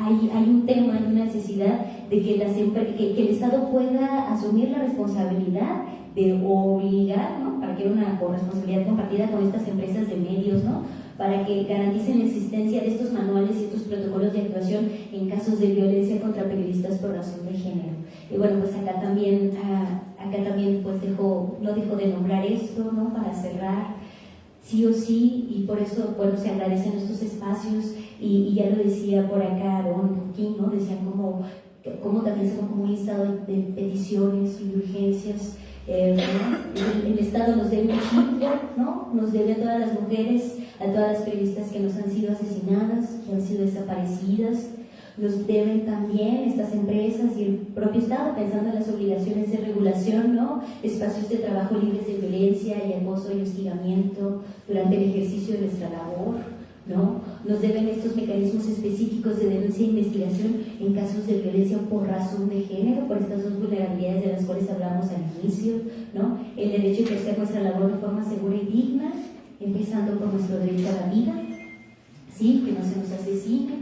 hay un tema, hay una necesidad de que el Estado pueda asumir la responsabilidad de obligar, ¿no?, para que haya una corresponsabilidad compartida con estas empresas de medios, ¿no?, para que garanticen la existencia de estos manuales y estos protocolos de actuación en casos de violencia contra periodistas por razón de género. Y bueno, pues acá también pues no dejo de nombrar esto, ¿no?, para cerrar, sí o sí, y por eso, bueno, se agradecen estos espacios, y ya lo decía por acá Don Joaquín, ¿no?, decían como también se como un listado de peticiones y urgencias. El Estado nos debe un chingo, ¿no? Nos debe a todas las mujeres, a todas las periodistas que nos han sido asesinadas, que han sido desaparecidas. Nos deben también estas empresas y el propio Estado, pensando en las obligaciones de regulación, ¿no?, espacios de trabajo libres de violencia y acoso y hostigamiento durante el ejercicio de nuestra labor, ¿no? Nos deben estos mecanismos específicos de denuncia e investigación en casos de violencia por razón de género, por estas dos vulnerabilidades de las cuales hablamos al inicio, ¿no? El derecho a ejercer nuestra labor de forma segura y digna, empezando por nuestro derecho a la vida, ¿sí?, que no se nos asesine,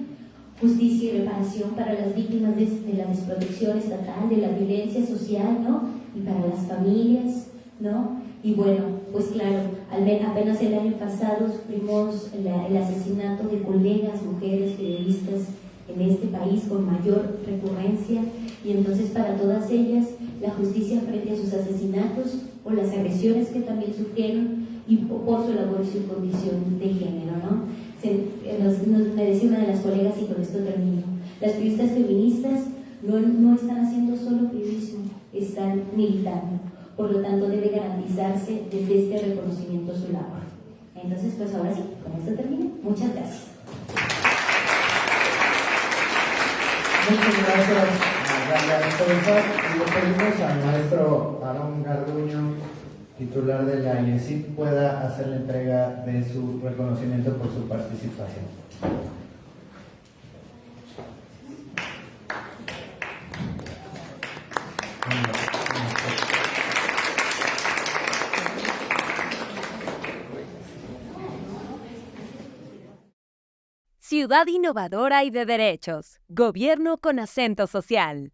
justicia y reparación para las víctimas de la desprotección estatal, de la violencia social, ¿no?, y para las familias, ¿no? Y bueno, pues claro, apenas el año pasado sufrimos el asesinato de colegas, mujeres, periodistas en este país con mayor recurrencia, y entonces para todas ellas la justicia frente a sus asesinatos o las agresiones que también sufrieron y por su labor y su condición de género, ¿no? Me decía una de las colegas, y con esto termino, las periodistas feministas no están haciendo solo periodismo, están militando. Por lo tanto, debe garantizarse desde este reconocimiento su labor. Entonces, pues ahora sí, con esto termino. Muchas gracias. Muchas gracias, Natalia Sosa. Y le pedimos al maestro Aarón Garduño, titular de la INESIP, pueda hacer la entrega de su reconocimiento por su participación. Ciudad innovadora y de derechos. Gobierno con acento social.